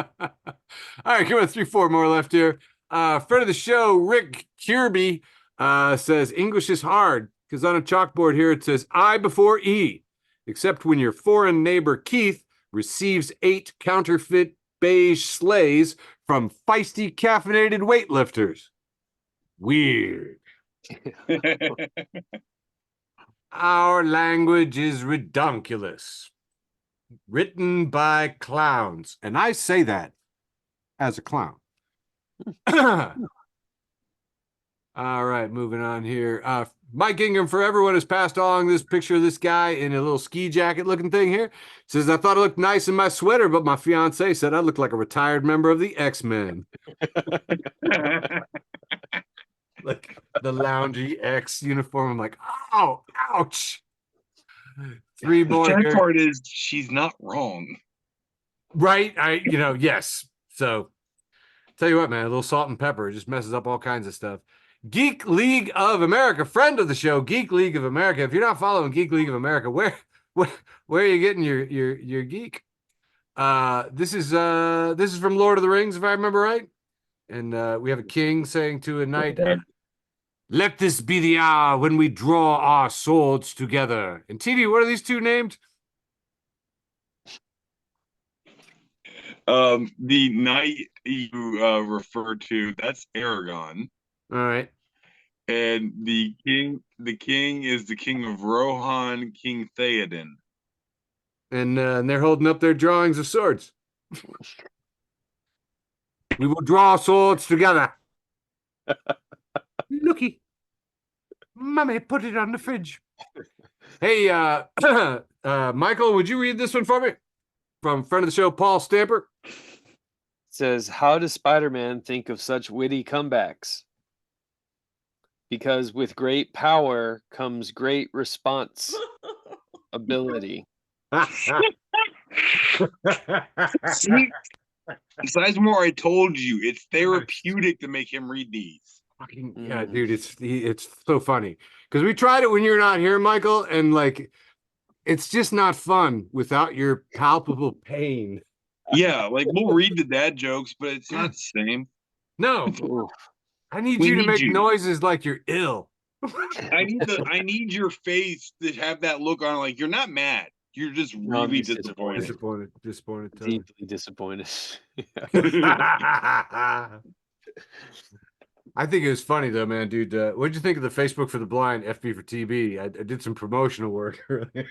[SPEAKER 1] right, come on, 3-4 more left here. Friend of the show, Rick Kirby, says English is hard because on a chalkboard here it says I before E, except when your foreign neighbor Keith receives 8 counterfeit beige sleighs from feisty caffeinated weightlifters. Weird. Our language is redunculous. Written by clowns. And I say that as a clown. All right, moving on here. Mike Ingham for everyone has passed along this picture of this guy in a little ski jacket looking thing here. Says, I thought it looked nice in my sweater, but my fiance said I looked like a retired member of the X-Men. Like the loungy X uniform. I'm like, oh, ouch. 3 more.
[SPEAKER 2] The sad part is she's not wrong.
[SPEAKER 1] Right? Yes. So tell you what, man, a little salt and pepper just messes up all kinds of stuff. Geek League of America, friend of the show, Geek League of America. If you're not following Geek League of America, where are you getting your geek? This is from Lord of the Rings, if I remember right. And we have a king saying to a knight, let this be the hour when we draw our swords together. And TV, what are these two named?
[SPEAKER 2] The knight you referred to, that's Aragon.
[SPEAKER 1] All right.
[SPEAKER 2] And the king is the king of Rohan, King Theoden.
[SPEAKER 1] And they're holding up their drawings of swords. We will draw swords together. Looky. Mummy, put it on the fridge. Hey, Michael, would you read this one for me? From friend of the show, Paul Stamper.
[SPEAKER 3] It says, how does Spider-Man think of such witty comebacks? Because with great power comes great response ability.
[SPEAKER 2] See, Sizemore, I told you, it's therapeutic to make him read these.
[SPEAKER 1] Fucking yeah, dude, it's so funny because we tried it when you're not here, Michael, and like it's just not fun without your palpable pain.
[SPEAKER 2] Yeah, like we'll read the dad jokes, but it's not the same.
[SPEAKER 1] No, I need
[SPEAKER 2] We
[SPEAKER 1] you to
[SPEAKER 2] need
[SPEAKER 1] make
[SPEAKER 2] you.
[SPEAKER 1] noises like you're ill.
[SPEAKER 2] I need your face to have that look on, like you're not mad. You're just
[SPEAKER 3] No, I'm
[SPEAKER 2] really
[SPEAKER 3] just
[SPEAKER 2] disappointed.
[SPEAKER 1] Disappointed. Totally.
[SPEAKER 3] Deeply disappointed.
[SPEAKER 1] I think it was funny though, man, dude. What'd you think of the Facebook for the Blind FB4tB? I did some promotional work earlier.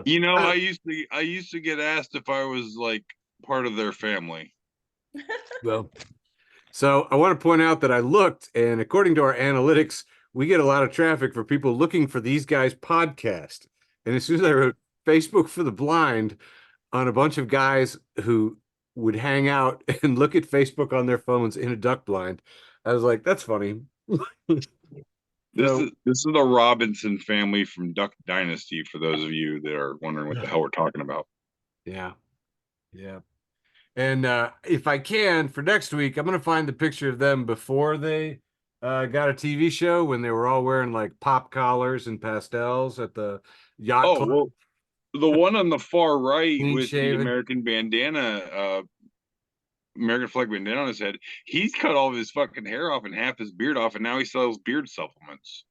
[SPEAKER 2] You know, I used to get asked if I was like part of their family.
[SPEAKER 1] Well, so I want to point out that I looked, and according to our analytics, we get a lot of traffic for people looking for these guys' podcast. And as soon as I wrote Facebook for the Blind on a bunch of guys who would hang out and look at Facebook on their phones in a duck blind, I was like, that's funny.
[SPEAKER 2] This is the Robinson family from Duck Dynasty, for those of you that are wondering what the hell we're talking about.
[SPEAKER 1] Yeah. And if I can, for next week, I'm going to find the picture of them before they got a TV show when they were all wearing like pop collars and pastels at the yacht club.
[SPEAKER 2] Well, the one on the far right
[SPEAKER 1] Clean
[SPEAKER 2] with
[SPEAKER 1] shaven.
[SPEAKER 2] the American bandana, American flag bandana on his head, he's cut all of his fucking hair off and half his beard off, and now he sells beard supplements.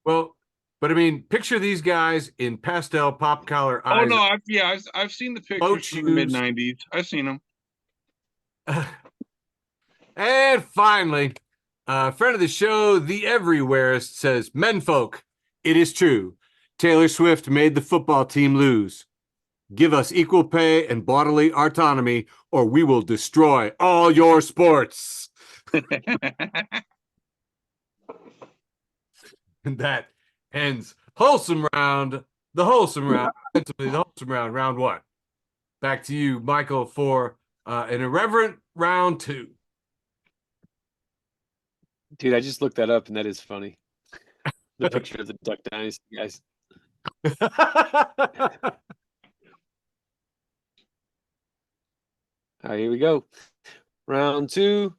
[SPEAKER 1] Well, but I mean, picture these guys in pastel pop collar eyes.
[SPEAKER 2] Oh no, I've seen the pictures from the mid '90s. I've seen them.
[SPEAKER 1] And finally, friend of the show, the Everywhereist says, "Menfolk, it is true. Taylor Swift made the football team lose. Give us equal pay and bodily autonomy, or we will destroy all your sports." And that ends the wholesome round, round one. Back to you, Michael, for an irreverent round two.
[SPEAKER 3] Dude, I just looked that up and that is funny. The picture of the Duck Dynasty guys. All right, here we go. Round two.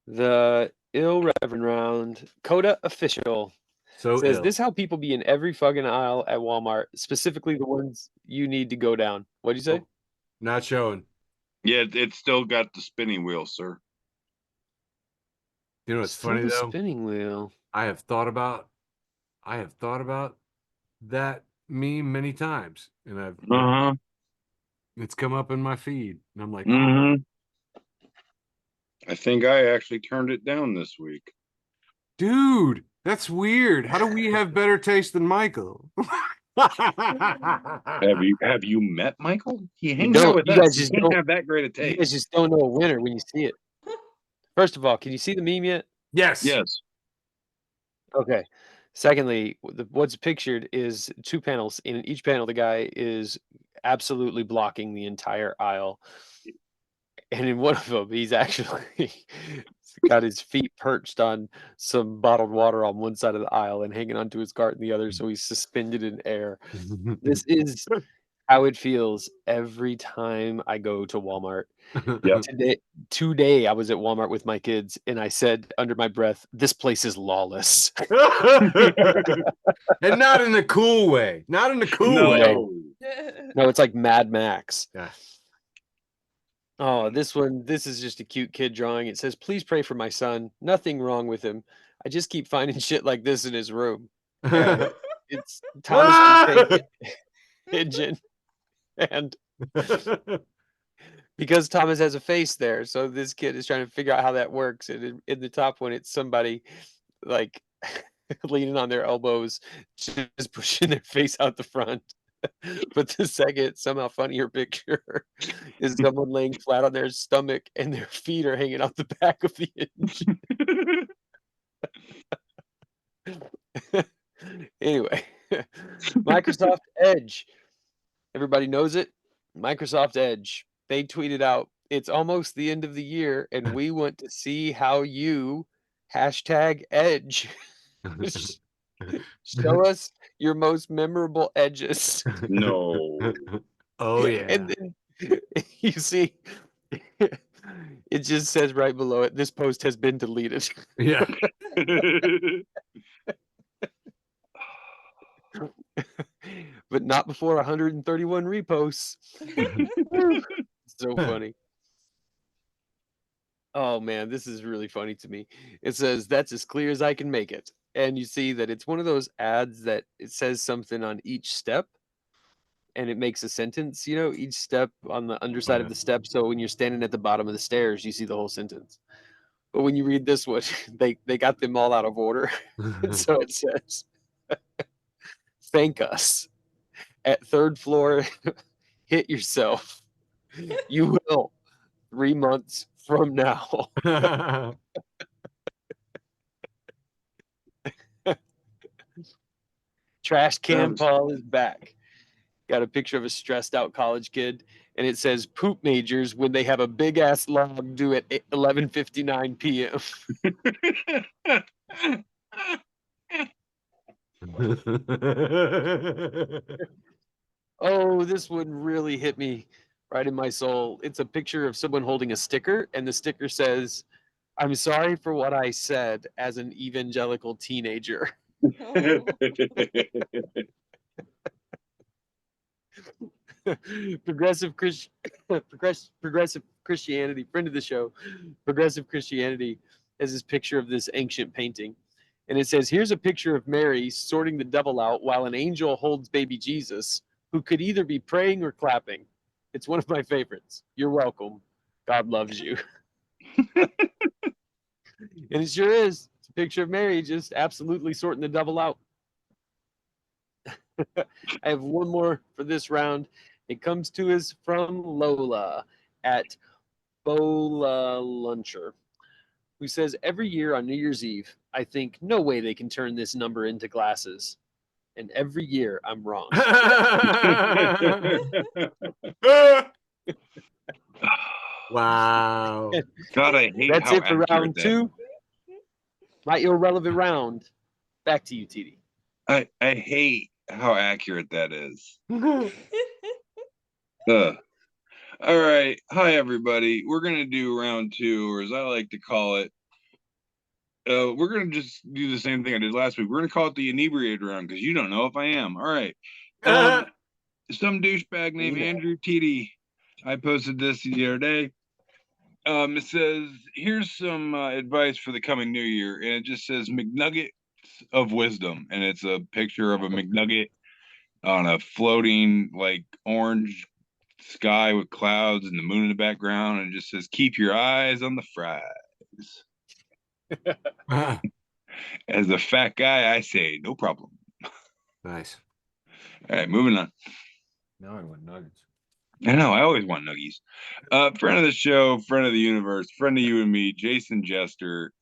[SPEAKER 3] The irreverent round. Coda official.
[SPEAKER 1] So
[SPEAKER 3] Says
[SPEAKER 1] ill.
[SPEAKER 3] this how people be in every fucking aisle at Walmart, specifically the ones you need to go down. What'd you say?
[SPEAKER 1] Not showing.
[SPEAKER 2] Yeah, it's still got the spinning wheel, sir.
[SPEAKER 1] You know what's
[SPEAKER 3] Still
[SPEAKER 1] funny
[SPEAKER 3] the
[SPEAKER 1] though?
[SPEAKER 3] spinning wheel.
[SPEAKER 1] I have thought about that meme many times, and it's come up in my feed, and I'm like,
[SPEAKER 2] I think I actually turned it down this week.
[SPEAKER 1] dude, that's weird. How do we have better taste than Michael?
[SPEAKER 2] Have you met Michael? He hangs
[SPEAKER 3] don't.
[SPEAKER 2] out with
[SPEAKER 3] You
[SPEAKER 2] us.
[SPEAKER 3] guys
[SPEAKER 2] He
[SPEAKER 3] just
[SPEAKER 2] can't
[SPEAKER 3] don't-
[SPEAKER 2] have that great a
[SPEAKER 3] You
[SPEAKER 2] taste.
[SPEAKER 3] guys just don't know a winner when you see it. First of all, can you see the meme yet?
[SPEAKER 1] Yes.
[SPEAKER 2] Yes.
[SPEAKER 3] Okay. Secondly, what's pictured is two panels. In each panel, the guy is absolutely blocking the entire aisle. And in one of them, he's actually got his feet perched on some bottled water on one side of the aisle and hanging onto his cart in the other. So he's suspended in air. This is how it feels every time I go to Walmart.
[SPEAKER 2] Yep.
[SPEAKER 3] Today I was at Walmart with my kids and I said under my breath, this place is lawless.
[SPEAKER 1] And not in the cool way. Not in the cool
[SPEAKER 2] No.
[SPEAKER 1] way.
[SPEAKER 3] No, it's like Mad Max.
[SPEAKER 1] Yeah.
[SPEAKER 3] Oh, this is just a cute kid drawing. It says, "Please pray for my son. Nothing wrong with him. I just keep finding shit like this in his room." And it's Thomas the Tank Engine. And because Thomas has a face there, so this kid is trying to figure out how that works. And in the top one, it's somebody like leaning on their elbows, just pushing their face out the front. But the second, somehow funnier picture is someone laying flat on their stomach and their feet are hanging out the back of the engine. Anyway, Microsoft Edge. Everybody knows it. Microsoft Edge. They tweeted out, "It's almost the end of the year, and we want to see how you #Edge. Show us your most memorable edges."
[SPEAKER 2] No.
[SPEAKER 1] Oh yeah.
[SPEAKER 3] And then you see, it just says right below it, "This post has been deleted."
[SPEAKER 1] Yeah.
[SPEAKER 3] But not before 131 reposts. So funny. Oh man, this is really funny to me. It says, "That's as clear as I can make it." And you see that it's one of those ads that it says something on each step and it makes a sentence, each step on the underside of the step. So when you're standing at the bottom of the stairs, you see the whole sentence. But when you read this one, they got them all out of order. And so it says, "Thank us. At third floor, hit yourself. You will 3 months from now." Trash Can Paul is back. Got a picture of a stressed out college kid, and it says, "Poop majors when they have a big ass log due at 11:59 p.m." Oh, this one really hit me right in my soul. It's a picture of someone holding a sticker, and the sticker says, "I'm sorry for what I said as an evangelical teenager." Progressive Christianity, friend of the show, Progressive Christianity has this picture of this ancient painting. And it says, "Here's a picture of Mary sorting the devil out while an angel holds baby Jesus, who could either be praying or clapping. It's one of my favorites. You're welcome. God loves you." And it sure is. It's a picture of Mary just absolutely sorting the devil out. I have one more for this round. It comes to us from Lola at Bola Luncher, who says, "Every year on New Year's Eve, I think, no way they can turn this number into glasses. And every year I'm wrong."
[SPEAKER 1] Wow.
[SPEAKER 2] God, I hate
[SPEAKER 3] That's
[SPEAKER 2] how
[SPEAKER 3] it for
[SPEAKER 2] accurate
[SPEAKER 3] round
[SPEAKER 2] that
[SPEAKER 3] 2. My irrelevant round. Back to you, TD.
[SPEAKER 2] I hate how accurate that is. All right. Hi, everybody. We're going to do round 2, or as I like to call it, we're going to just do the same thing I did last week. We're going to call it the inebriated round because you don't know if I am. All right. Some douchebag named Andrew TD. I posted this the other day. It says, "Here's some advice for the coming new year." And it just says McNuggets of wisdom. And it's a picture of a McNugget on a floating, like, orange sky with clouds and the moon in the background. And it just says, "Keep your eyes on the fries." As a fat guy, I say, no problem.
[SPEAKER 1] Nice.
[SPEAKER 2] All right, moving on.
[SPEAKER 1] Now I want nuggets.
[SPEAKER 2] I know, I always want nuggies. Friend of the show, friend of the universe, friend of you and me, Jason Jester.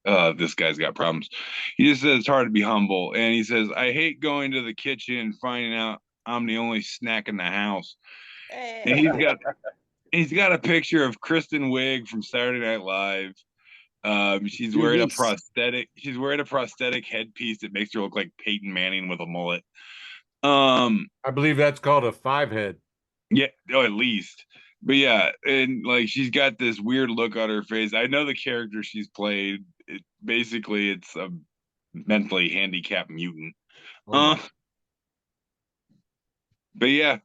[SPEAKER 2] This guy's got problems. He just says it's hard to be humble. And he says, "I hate going to the kitchen and finding out I'm the only snack in the house." And he's got a picture of Kristen Wiig from Saturday Night Live. She's wearing a prosthetic. She's wearing a prosthetic headpiece that makes her look like Peyton Manning with a mullet.
[SPEAKER 1] I believe that's called a 5-head.
[SPEAKER 2] Yeah, at least. But yeah, and like she's got this weird look on her face. I know the character she's played. Basically, it's a mentally handicapped mutant. But yeah,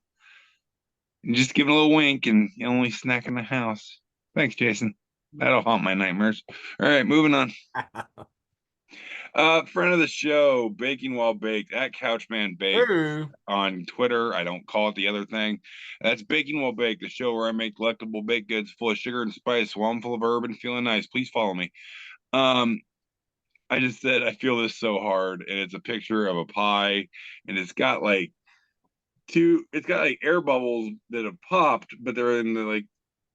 [SPEAKER 2] Just giving a little wink and only snack in the house. Thanks, Jason. That'll haunt my nightmares. All right, moving on. Friend of the show, Baking While Baked, at Couchman Bake
[SPEAKER 1] Hey.
[SPEAKER 2] on Twitter. I don't call it the other thing. That's Baking While Baked, the show where I make delectable baked goods full of sugar and spice while I'm full of herb and feeling nice. Please follow me. I just said I feel this so hard, and it's a picture of a pie, and it's got like air bubbles that have popped, but they're in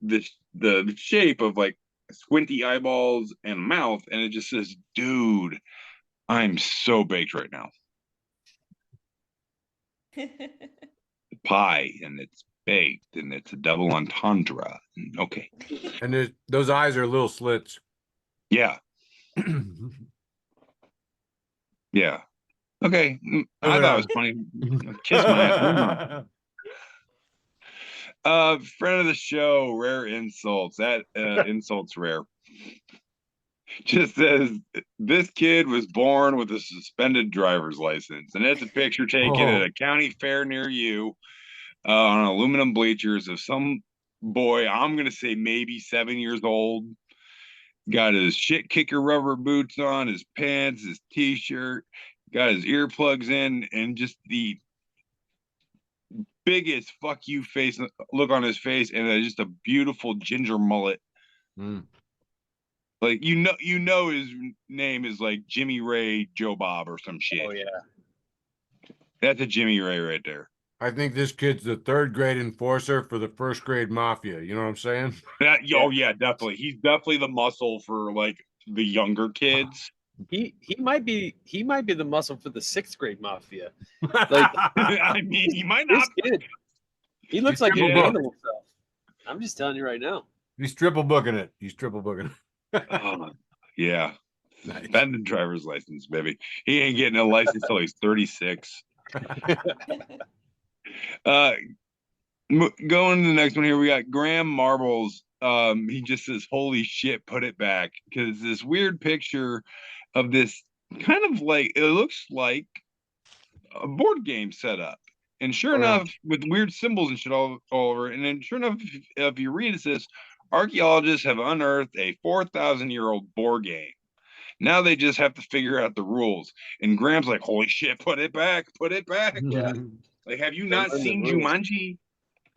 [SPEAKER 2] the shape of like squinty eyeballs and mouth, and it just says, dude, I'm so baked right now. Pie, and it's baked, and it's a double entendre. Okay.
[SPEAKER 1] And those eyes are little slits.
[SPEAKER 2] Yeah. Yeah. Okay. I thought it was funny. Kiss my ass. Friend of the show, Rare Insults. That insults rare. Just says this kid was born with a suspended driver's license, and it's a picture taken at a county fair near you on aluminum bleachers of some boy. I'm gonna say maybe 7 years old. Got his shit kicker rubber boots on, his pants, his t-shirt, got his earplugs in, and just the biggest fuck you face look on his face, and just a beautiful ginger mullet. Like you know his name is like Jimmy Ray Joe Bob or some shit.
[SPEAKER 3] Oh yeah,
[SPEAKER 2] that's a Jimmy Ray right there.
[SPEAKER 1] I think this kid's the 3rd grade enforcer for the 1st grade mafia. You know what I'm saying?
[SPEAKER 2] Oh yeah, definitely. He's definitely the muscle for like the younger kids.
[SPEAKER 3] He might be the muscle for the 6th grade mafia.
[SPEAKER 2] Like, I mean, he might not.
[SPEAKER 3] This kid, he looks like he can handle himself. I'm just telling you right now.
[SPEAKER 1] He's triple booking it.
[SPEAKER 2] Oh, yeah.
[SPEAKER 1] Nice.
[SPEAKER 2] Suspended driver's license, baby. He ain't getting a license till he's 36. Going to the next one here, we got Graham Marbles. He just says, holy shit, put it back. Because this weird picture of this kind of like, it looks like a board game setup. And sure enough, with weird symbols and shit all over it. And then sure enough, if you read it, says, archaeologists have unearthed a 4,000-year-old board game. Now they just have to figure out the rules. And Graham's like, holy shit, put it back.
[SPEAKER 3] Yeah.
[SPEAKER 2] Like, have you not seen Jumanji?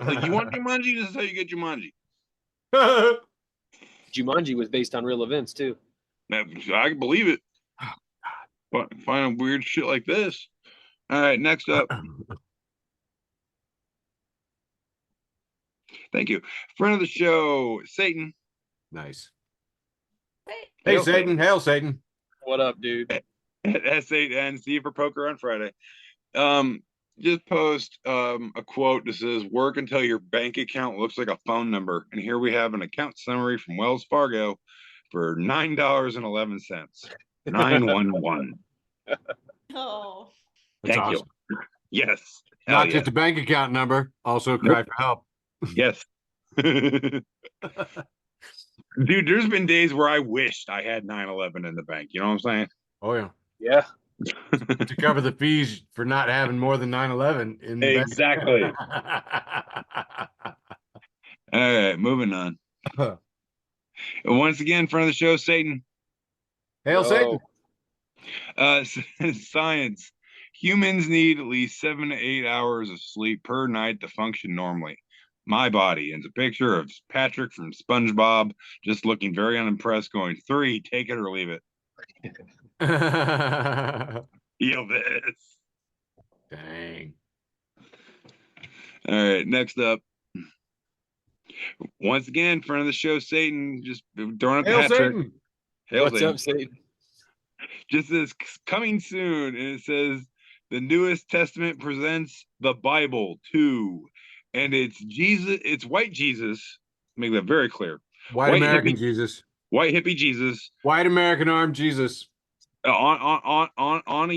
[SPEAKER 2] Like, you want Jumanji? This is how you get Jumanji.
[SPEAKER 3] Jumanji was based on real events too.
[SPEAKER 2] I can believe it. But find weird shit like this. All right, next up. Thank you. Friend of the show, Satan.
[SPEAKER 1] Nice. Hey, Satan. Hail, Satan.
[SPEAKER 3] What up, dude?
[SPEAKER 2] S8N. See you for poker on Friday. Just post a quote that says, work until your bank account looks like a phone number. And here we have an account summary from Wells Fargo for $9.11. 911.
[SPEAKER 5] Oh.
[SPEAKER 2] Thank
[SPEAKER 1] awesome.
[SPEAKER 2] you. Yes.
[SPEAKER 1] Not just a bank account number, also cry for help.
[SPEAKER 2] Yes. Dude, there's been days where I wished I had 911 in the bank. You know what I'm saying?
[SPEAKER 1] Oh, yeah.
[SPEAKER 3] Yeah.
[SPEAKER 1] To cover the fees for not having more than 911 in the
[SPEAKER 2] exactly. All right, moving on. Once again, in front of the show, Satan.
[SPEAKER 1] Hail, Satan.
[SPEAKER 2] Science. Humans need at least 7 to 8 hours of sleep per night to function normally. My body. And it's a picture of Patrick from SpongeBob just looking very unimpressed, going, 3, take it or leave it. Feel this.
[SPEAKER 1] Dang.
[SPEAKER 2] All right, next up. Once again, front of the show, Satan, just throwing up
[SPEAKER 1] Hail,
[SPEAKER 2] the hat trick.
[SPEAKER 1] Satan.
[SPEAKER 2] Hail,
[SPEAKER 3] What's
[SPEAKER 2] Satan.
[SPEAKER 3] up, Satan?
[SPEAKER 2] Just says coming soon, and it says the newest testament presents the Bible too, and it's Jesus. It's white Jesus. Make that very clear.
[SPEAKER 1] White American Jesus.
[SPEAKER 2] White hippie Jesus.
[SPEAKER 1] White American arm Jesus.
[SPEAKER 2] On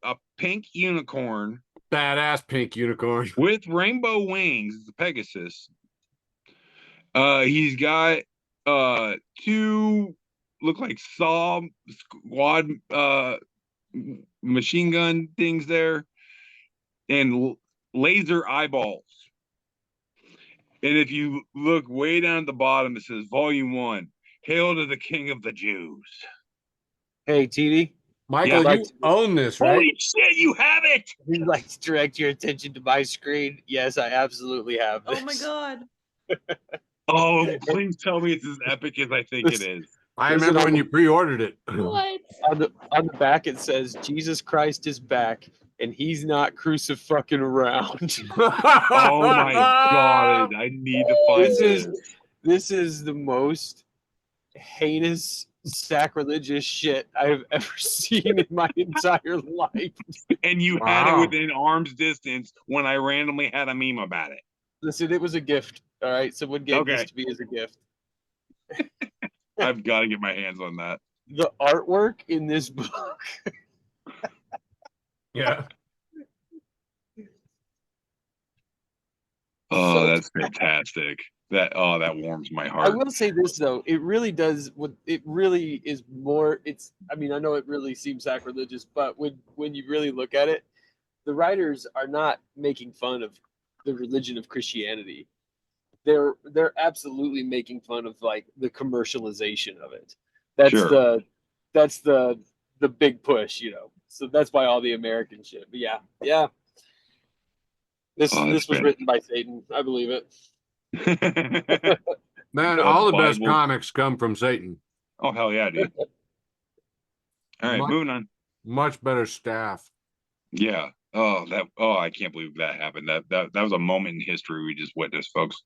[SPEAKER 2] a pink unicorn.
[SPEAKER 1] Badass pink unicorn
[SPEAKER 2] with rainbow wings. It's a Pegasus. He's got 2 look like saw squad machine gun things there, and laser eyeballs. And if you look way down at the bottom, it says Volume 1, Hail to the King of the Jews.
[SPEAKER 3] Hey, TD.
[SPEAKER 1] Michael,
[SPEAKER 2] Yeah.
[SPEAKER 1] you own this, right?
[SPEAKER 2] Holy shit, you have it!
[SPEAKER 3] Would you like to direct your attention to my screen? Yes, I absolutely have this.
[SPEAKER 5] Oh my god.
[SPEAKER 2] Oh, please tell me it's as epic as I think it is.
[SPEAKER 1] I
[SPEAKER 3] Listen,
[SPEAKER 1] remember
[SPEAKER 3] on
[SPEAKER 1] when
[SPEAKER 3] the-
[SPEAKER 1] you pre-ordered it.
[SPEAKER 5] What?
[SPEAKER 3] On the back it says Jesus Christ is back and he's not crucifying around.
[SPEAKER 2] Oh my god, I need to find
[SPEAKER 3] This is the most heinous sacrilegious shit I've ever seen in my entire life.
[SPEAKER 2] And you had it
[SPEAKER 1] Wow.
[SPEAKER 2] within arm's distance when I randomly had a meme about it.
[SPEAKER 3] Listen, it was a gift. All right, someone gave
[SPEAKER 2] Okay.
[SPEAKER 3] this to me as a gift.
[SPEAKER 2] I've got to get my hands on that.
[SPEAKER 3] The artwork in this book.
[SPEAKER 1] Yeah.
[SPEAKER 2] Oh,
[SPEAKER 3] So
[SPEAKER 2] that's fantastic. That warms my
[SPEAKER 3] I
[SPEAKER 2] heart.
[SPEAKER 3] will say this though, it really does. What it really is more. It's. I mean, I know it really seems sacrilegious, but when you really look at it, the writers are not making fun of the religion of Christianity. They're absolutely making fun of like the commercialization of it. That's
[SPEAKER 2] Sure.
[SPEAKER 3] the big push, you know. So that's why all the American shit. But yeah. This
[SPEAKER 2] Oh,
[SPEAKER 3] this
[SPEAKER 2] that's
[SPEAKER 3] was written by Satan. I believe it.
[SPEAKER 1] Man,
[SPEAKER 2] The
[SPEAKER 1] all the best
[SPEAKER 2] Bible.
[SPEAKER 1] comics come from Satan.
[SPEAKER 2] Oh, hell yeah, dude. All right,
[SPEAKER 1] Much-
[SPEAKER 2] moving on.
[SPEAKER 1] Much better staff.
[SPEAKER 2] Yeah. I can't believe that happened. That was a moment in history we just witnessed, folks.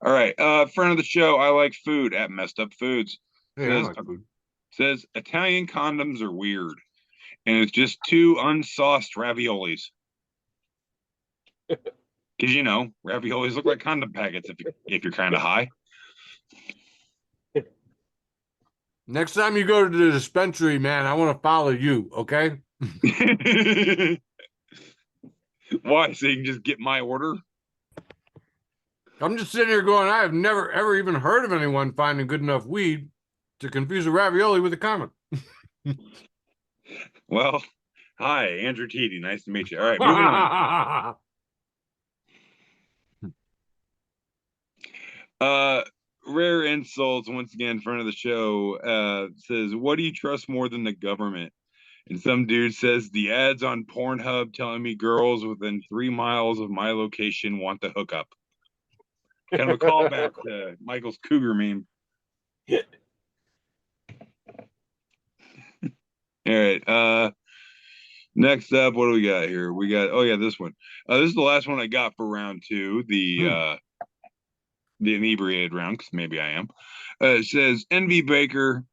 [SPEAKER 2] All right. Friend of the show, I like food at Messed Up Foods.
[SPEAKER 1] Hey, I
[SPEAKER 2] Says,
[SPEAKER 1] like food.
[SPEAKER 2] says Italian condoms are weird. And it's just 2 unsauced raviolis. Because raviolis look like condom packets if you're kind of high.
[SPEAKER 1] Next time you go to the dispensary, man, I want to follow you, okay?
[SPEAKER 2] Why? So you can just get my order?
[SPEAKER 1] I'm just sitting here going, I have never, ever even heard of anyone finding good enough weed to confuse a ravioli with a comic.
[SPEAKER 2] Well, hi, Andrew Teedy. Nice to meet you. All right, moving on. Rare insults once again. Friend of the show says, "What do you trust more than the government?" And some dude says, "The ads on Pornhub telling me girls within 3 miles of my location want to hook up." Kind of a callback to Michael's cougar meme. All right. Next up, what do we got here? We got this one. This is the last one I got for round 2. The inebriated round, because maybe I am. It says NV Baker.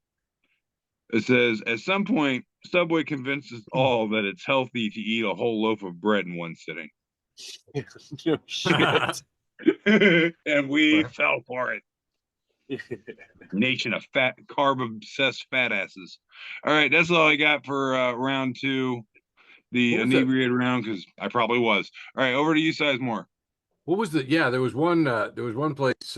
[SPEAKER 2] It says, at some point, Subway convinces all that it's healthy to eat a whole loaf of bread in one sitting.
[SPEAKER 3] No shit.
[SPEAKER 2] And we fell for it. Nation of fat, carb-obsessed fat asses. All right, that's all I got for round 2. The
[SPEAKER 1] What was that?
[SPEAKER 2] inebriated round, because I probably was. All right, over to you, Sizemore.
[SPEAKER 1] What was there was one place,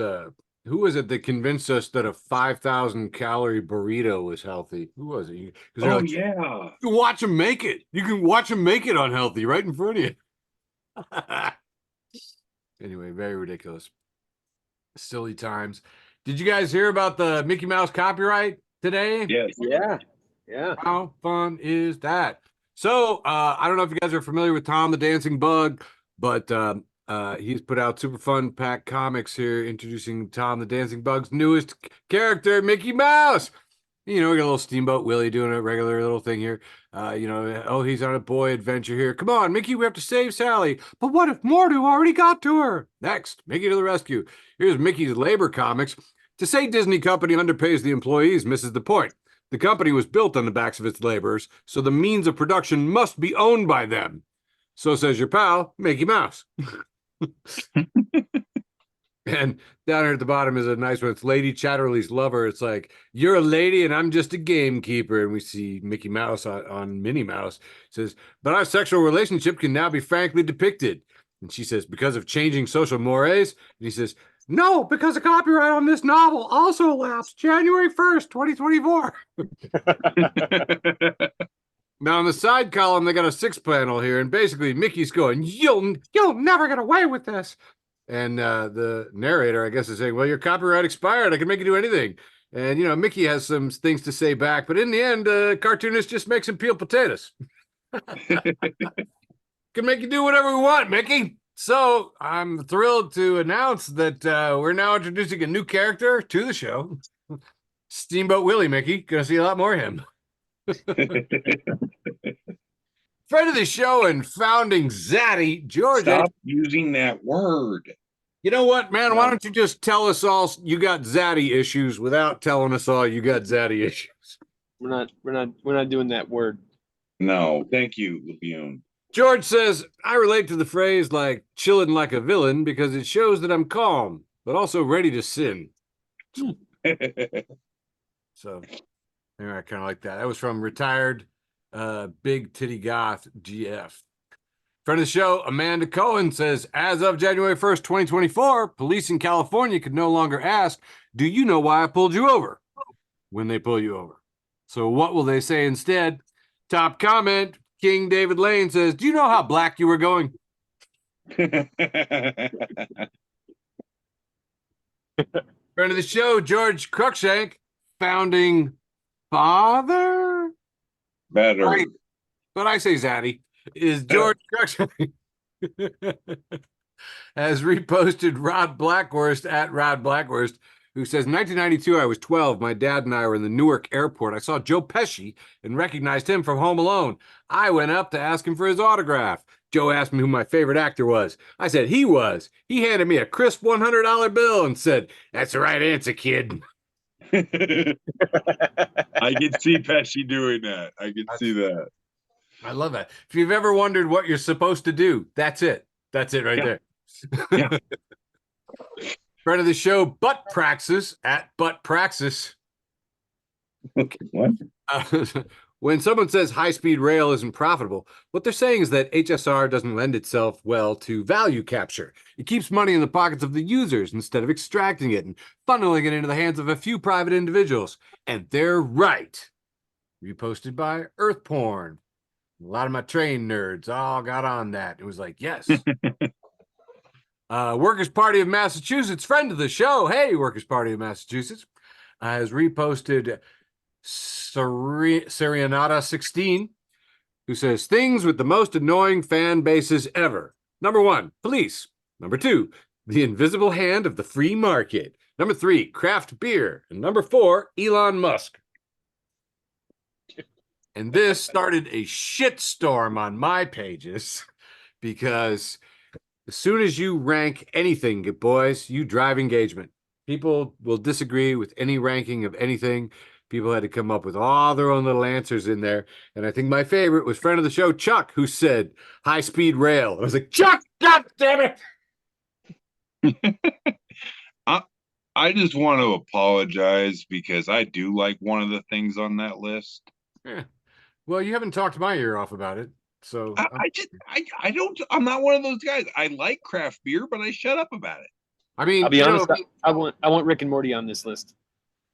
[SPEAKER 1] who was it that convinced us that a 5,000 calorie burrito was healthy? Who was it? Because
[SPEAKER 2] yeah.
[SPEAKER 1] you can watch them make it. You can watch them make it unhealthy right in front of you. Anyway, very ridiculous. Silly times. Did you guys hear about the Mickey Mouse copyright today?
[SPEAKER 2] Yes.
[SPEAKER 3] Yeah.
[SPEAKER 1] How fun is that? So, I don't know if you guys are familiar with Tom the Dancing Bug, but he's put out super fun pack comics here introducing Tom the Dancing Bug's newest character, Mickey Mouse. We got a little Steamboat Willie doing a regular little thing here. He's on a boy adventure here. Come on, Mickey, we have to save Sally. But what if Mordo already got to her? Next, Mickey to the rescue. Here's Mickey's labor comics. To say Disney company underpays the employees misses the point. The company was built on the backs of its laborers, so the means of production must be owned by them. So says your pal, Mickey Mouse. And down here at the bottom is a nice one. It's Lady Chatterley's lover. It's like, you're a lady and I'm just a gamekeeper. And we see Mickey Mouse on Minnie Mouse. It says, but our sexual relationship can now be frankly depicted. And she says, because of changing social mores. And he says, no, because the copyright on this novel also lapsed January 1st, 2024. Now on the side column, they got a 6 panel here. And basically Mickey's going, you'll never get away with this. And the narrator, I guess, is saying, well, your copyright expired. I can make you do anything. And, Mickey has some things to say back. But in the end, cartoonist just makes him peel potatoes. Can make you do whatever we want, Mickey. So I'm thrilled to announce that we're now introducing a new character to the show. Steamboat Willie, Mickey. Gonna see a lot more of him. Friend of the show and founding Zaddy, George.
[SPEAKER 2] Stop using that word.
[SPEAKER 1] You know what, man? Why don't you just tell us all you got Zaddy issues without telling us all you got Zaddy issues?
[SPEAKER 3] We're not doing that word.
[SPEAKER 2] No, thank you, Levione.
[SPEAKER 1] George says, I relate to the phrase like chilling like a villain because it shows that I'm calm, but also ready to sin. So anyway, I kind of like that. That was from retired Big Titty Goth GF. Friend of the show, Amanda Cohen says, as of January 1st, 2024, police in California could no longer ask, do you know why I pulled you over? When they pull you over. So what will they say instead? Top comment, King David Lane says, do you know how black you were going? Friend of the show, George Cruikshank, founding father?
[SPEAKER 2] Better.
[SPEAKER 1] Right. But I say Zaddy. Is George Cruikshank has reposted Rod Blackhurst at Rod Blackhurst, who says, in 1992, I was 12. My dad and I were in the Newark airport. I saw Joe Pesci and recognized him from Home Alone. I went up to ask him for his autograph. Joe asked me who my favorite actor was. I said he was. He handed me a crisp $100 bill and said, that's the right answer, kid.
[SPEAKER 2] I can see Pesci doing that. I can see that.
[SPEAKER 1] I love that. If you've ever wondered what you're supposed to do, that's it. That's it right there.
[SPEAKER 2] Yeah.
[SPEAKER 1] Friend of the show, Butt Praxis at Butt Praxis.
[SPEAKER 2] What?
[SPEAKER 1] When someone says high-speed rail isn't profitable, what they're saying is that HSR doesn't lend itself well to value capture. It keeps money in the pockets of the users instead of extracting it and funneling it into the hands of a few private individuals. And they're right. Reposted by Earth Porn. A lot of my train nerds all got on that. It was like, yes. Workers' Party of Massachusetts, friend of the show. Hey, Workers' Party of Massachusetts, has reposted Serenata16, who says, things with the most annoying fan bases ever. Number 1, police. Number 2, the invisible hand of the free market. Number 3, craft beer. And number 4, Elon Musk. And this started a shitstorm on my pages because as soon as you rank anything, boys, you drive engagement. People will disagree with any ranking of anything. People had to come up with all their own little answers in there. And I think my favorite was friend of the show, Chuck, who said high-speed rail. I was like, Chuck, God damn it.
[SPEAKER 2] I just want to apologize because I do like one of the things on that list.
[SPEAKER 1] Yeah. Well, you haven't talked my ear off about it. So
[SPEAKER 2] I'm not one of those guys. I like craft beer, but I shut up about it.
[SPEAKER 1] I mean,
[SPEAKER 3] I'll be honest. I want Rick and Morty on this list.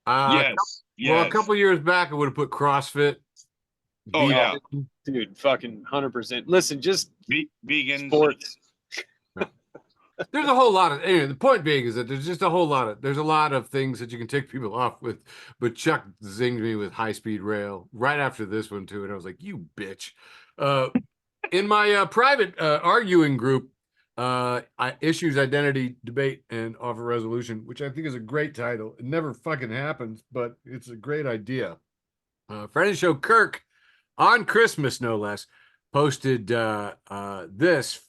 [SPEAKER 2] Yes.
[SPEAKER 1] Well, a couple years back, I would have put CrossFit.
[SPEAKER 2] Oh, yeah.
[SPEAKER 3] Dude, fucking 100%. Listen, just
[SPEAKER 2] vegan
[SPEAKER 3] sports.
[SPEAKER 1] There's a whole lot of, anyway, the point being is that there's just a lot of things that you can take people off with, but Chuck zinged me with high-speed rail right after this one too, and I was like, you bitch. In my private arguing group, Issues, Identity, Debate, and Offer Resolution, which I think is a great title. It never fucking happens, but it's a great idea. Friend of the show, Kirk, on Christmas, no less, posted this,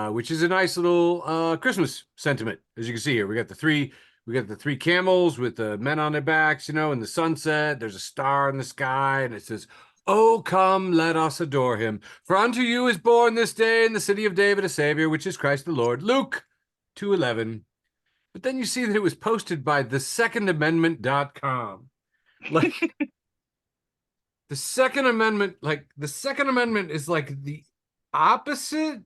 [SPEAKER 1] which is a nice little Christmas sentiment. As you can see here, we got the three camels with the men on their backs, in the sunset. There's a star in the sky, and it says, "Oh, come, let us adore him. For unto you is born this day in the city of David a Savior, which is Christ the Lord." Luke 2:11. But then you see that it was posted by thesecondamendment.com. Like, the Second Amendment is like the opposite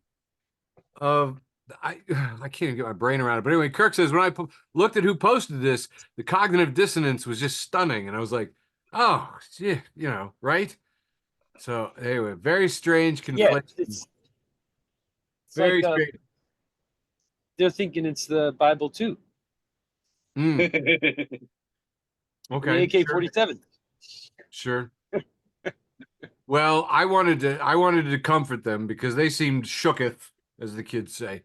[SPEAKER 1] of, I can't even get my brain around it. But anyway, Kirk says, when I looked at who posted this, the cognitive dissonance was just stunning. And I was like, oh, yeah, right? So anyway, very strange conflict.
[SPEAKER 3] Yeah, it's
[SPEAKER 1] very
[SPEAKER 3] like,
[SPEAKER 1] strange.
[SPEAKER 3] they're thinking it's the Bible too.
[SPEAKER 1] Mm,
[SPEAKER 3] The
[SPEAKER 1] okay.
[SPEAKER 3] AK-47.
[SPEAKER 1] Sure. Well, I wanted to comfort them because they seemed shooketh, as the kids say.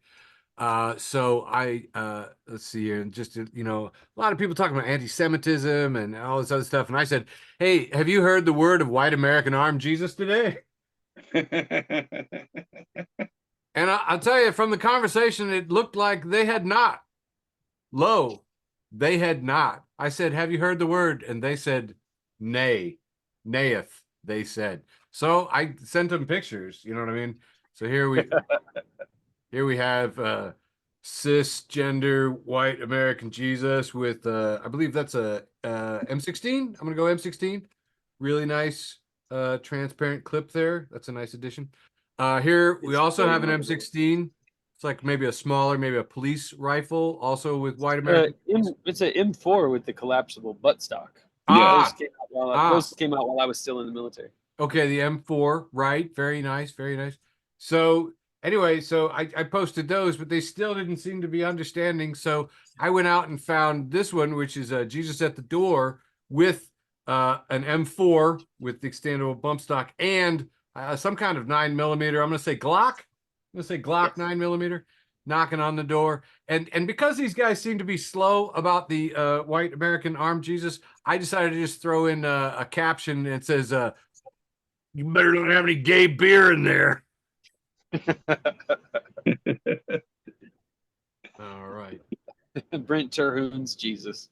[SPEAKER 1] So I let's see here, and just a lot of people talking about anti-Semitism and all this other stuff, and I said, "Hey, have you heard the word of white American armed Jesus today?" And I'll tell you, from the conversation, it looked like they had not. Lo, they had not. I said, "Have you heard the word?" And they said, "Nay, nayeth." They said. So I sent them pictures. You know what I mean? So here we have cisgender white American Jesus with I believe that's a M16. I'm gonna go M16. Really nice transparent clip there. That's a nice addition. Here we also have an M16. It's like maybe a smaller, maybe a police rifle, also with white American.
[SPEAKER 3] It's an M4 with the collapsible buttstock.
[SPEAKER 2] Yeah.
[SPEAKER 3] Those came out while I was still in the military.
[SPEAKER 1] Okay, the M4, right? Very nice, very nice. So anyway, so I posted those, but they still didn't seem to be understanding. So I went out and found this one, which is Jesus at the Door with an M4 with the extendable bump stock and some kind of 9mm. I'm going to say Glock. I'm going to say Glock 9mm knocking on the door. And because these guys seem to be slow about the white American armed Jesus, I decided to just throw in a caption that says, "You better not have any gay beer in there." All right.
[SPEAKER 3] Brent Terhun's Jesus.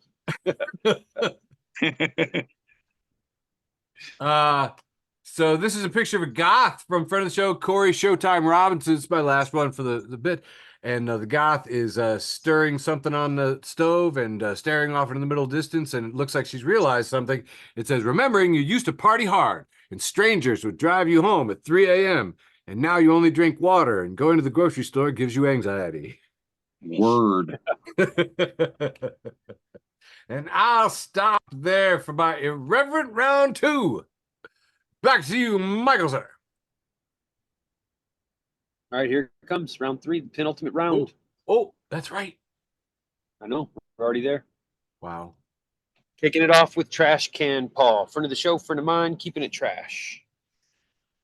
[SPEAKER 1] So this is a picture of a goth from friend of the show, Corey Showtime Robinson. It's my last one for the bit. And the goth is stirring something on the stove and staring off into the middle distance. And it looks like she's realized something. It says, "Remembering you used to party hard and strangers would drive you home at 3 a.m. And now you only drink water and going to the grocery store gives you anxiety."
[SPEAKER 2] Word.
[SPEAKER 1] And I'll stop there for my irreverent round 2. Back to you, Michael, sir.
[SPEAKER 3] All right, here it comes round 3, the penultimate round.
[SPEAKER 1] Oh, that's right.
[SPEAKER 3] I know, we're already there.
[SPEAKER 1] Wow.
[SPEAKER 3] Kicking it off with Trash Can Paul, friend of the show, friend of mine, keeping it trash.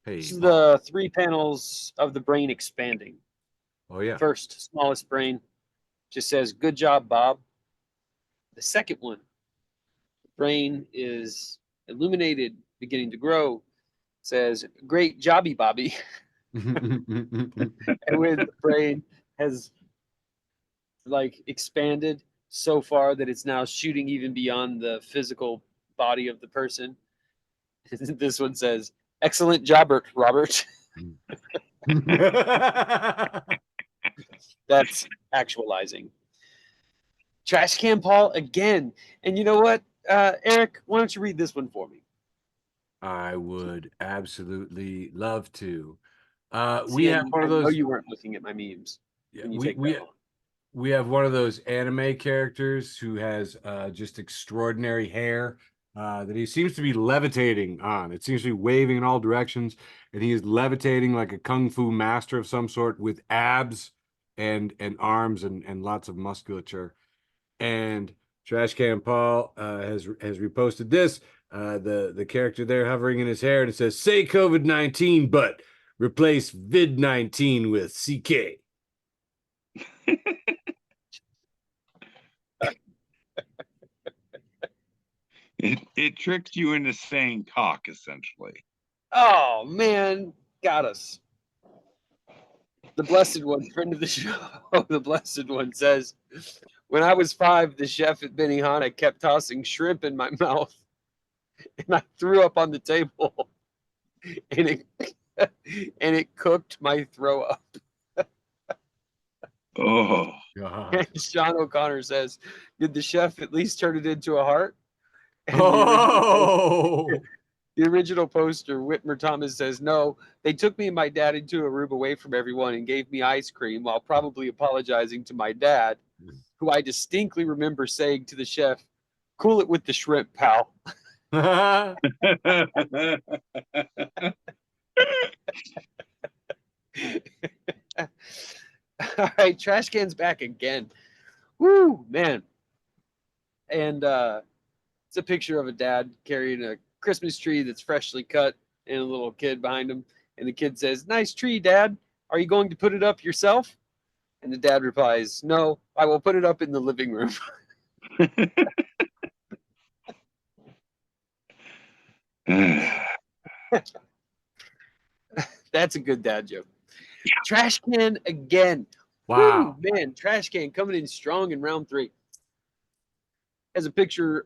[SPEAKER 1] Hey.
[SPEAKER 3] This is the 3 panels of the brain expanding.
[SPEAKER 1] Oh, yeah.
[SPEAKER 3] First, smallest brain, just says, "Good job, Bob." The second one, the brain is illuminated, beginning to grow, says, "Great jobby, Bobby." And when the brain has like expanded so far that it's now shooting even beyond the physical body of the person, this one says, "Excellent job, Robert." That's actualizing. Trash Can Paul again. And you know what, Eric, why don't you read this one for me?
[SPEAKER 1] I would absolutely love to.
[SPEAKER 3] See,
[SPEAKER 1] We have one of those.
[SPEAKER 3] I know you weren't looking at my memes.
[SPEAKER 1] Yeah,
[SPEAKER 3] When you take that long.
[SPEAKER 1] we have one of those anime characters who has just extraordinary hair that he seems to be levitating on. It seems to be waving in all directions, and he is levitating like a kung fu master of some sort with abs and arms and lots of musculature. And Trash Can Paul has reposted this. The character there hovering in his hair, and it says, "Say COVID-19, but replace vid-19 with CK."
[SPEAKER 2] It tricks you into saying cock, essentially.
[SPEAKER 3] Oh man, got us. The blessed one, friend of the show, the blessed one says, "When I was 5, the chef at Benihana kept tossing shrimp in my mouth, and I threw up on the table, and it cooked my throw up."
[SPEAKER 2] Oh,
[SPEAKER 1] God.
[SPEAKER 3] And Sean O'Connor says, "Did the chef at least turn it into a heart?" And
[SPEAKER 1] Oh,
[SPEAKER 3] the original poster, Whitmer Thomas, says, "No, they took me and my dad into a room away from everyone and gave me ice cream while probably apologizing to my dad, who I distinctly remember saying to the chef, 'Cool it with the shrimp, pal.'" All right, trash can's back again. Woo, man. And it's a picture of a dad carrying a Christmas tree that's freshly cut and a little kid behind him. And the kid says, "Nice tree, Dad. Are you going to put it up yourself?" And the dad replies, "No, I will put it up in the living room." That's a good dad joke. Trash can again.
[SPEAKER 1] Wow.
[SPEAKER 3] Woo, man, trash can coming in strong in round 3. Has a picture,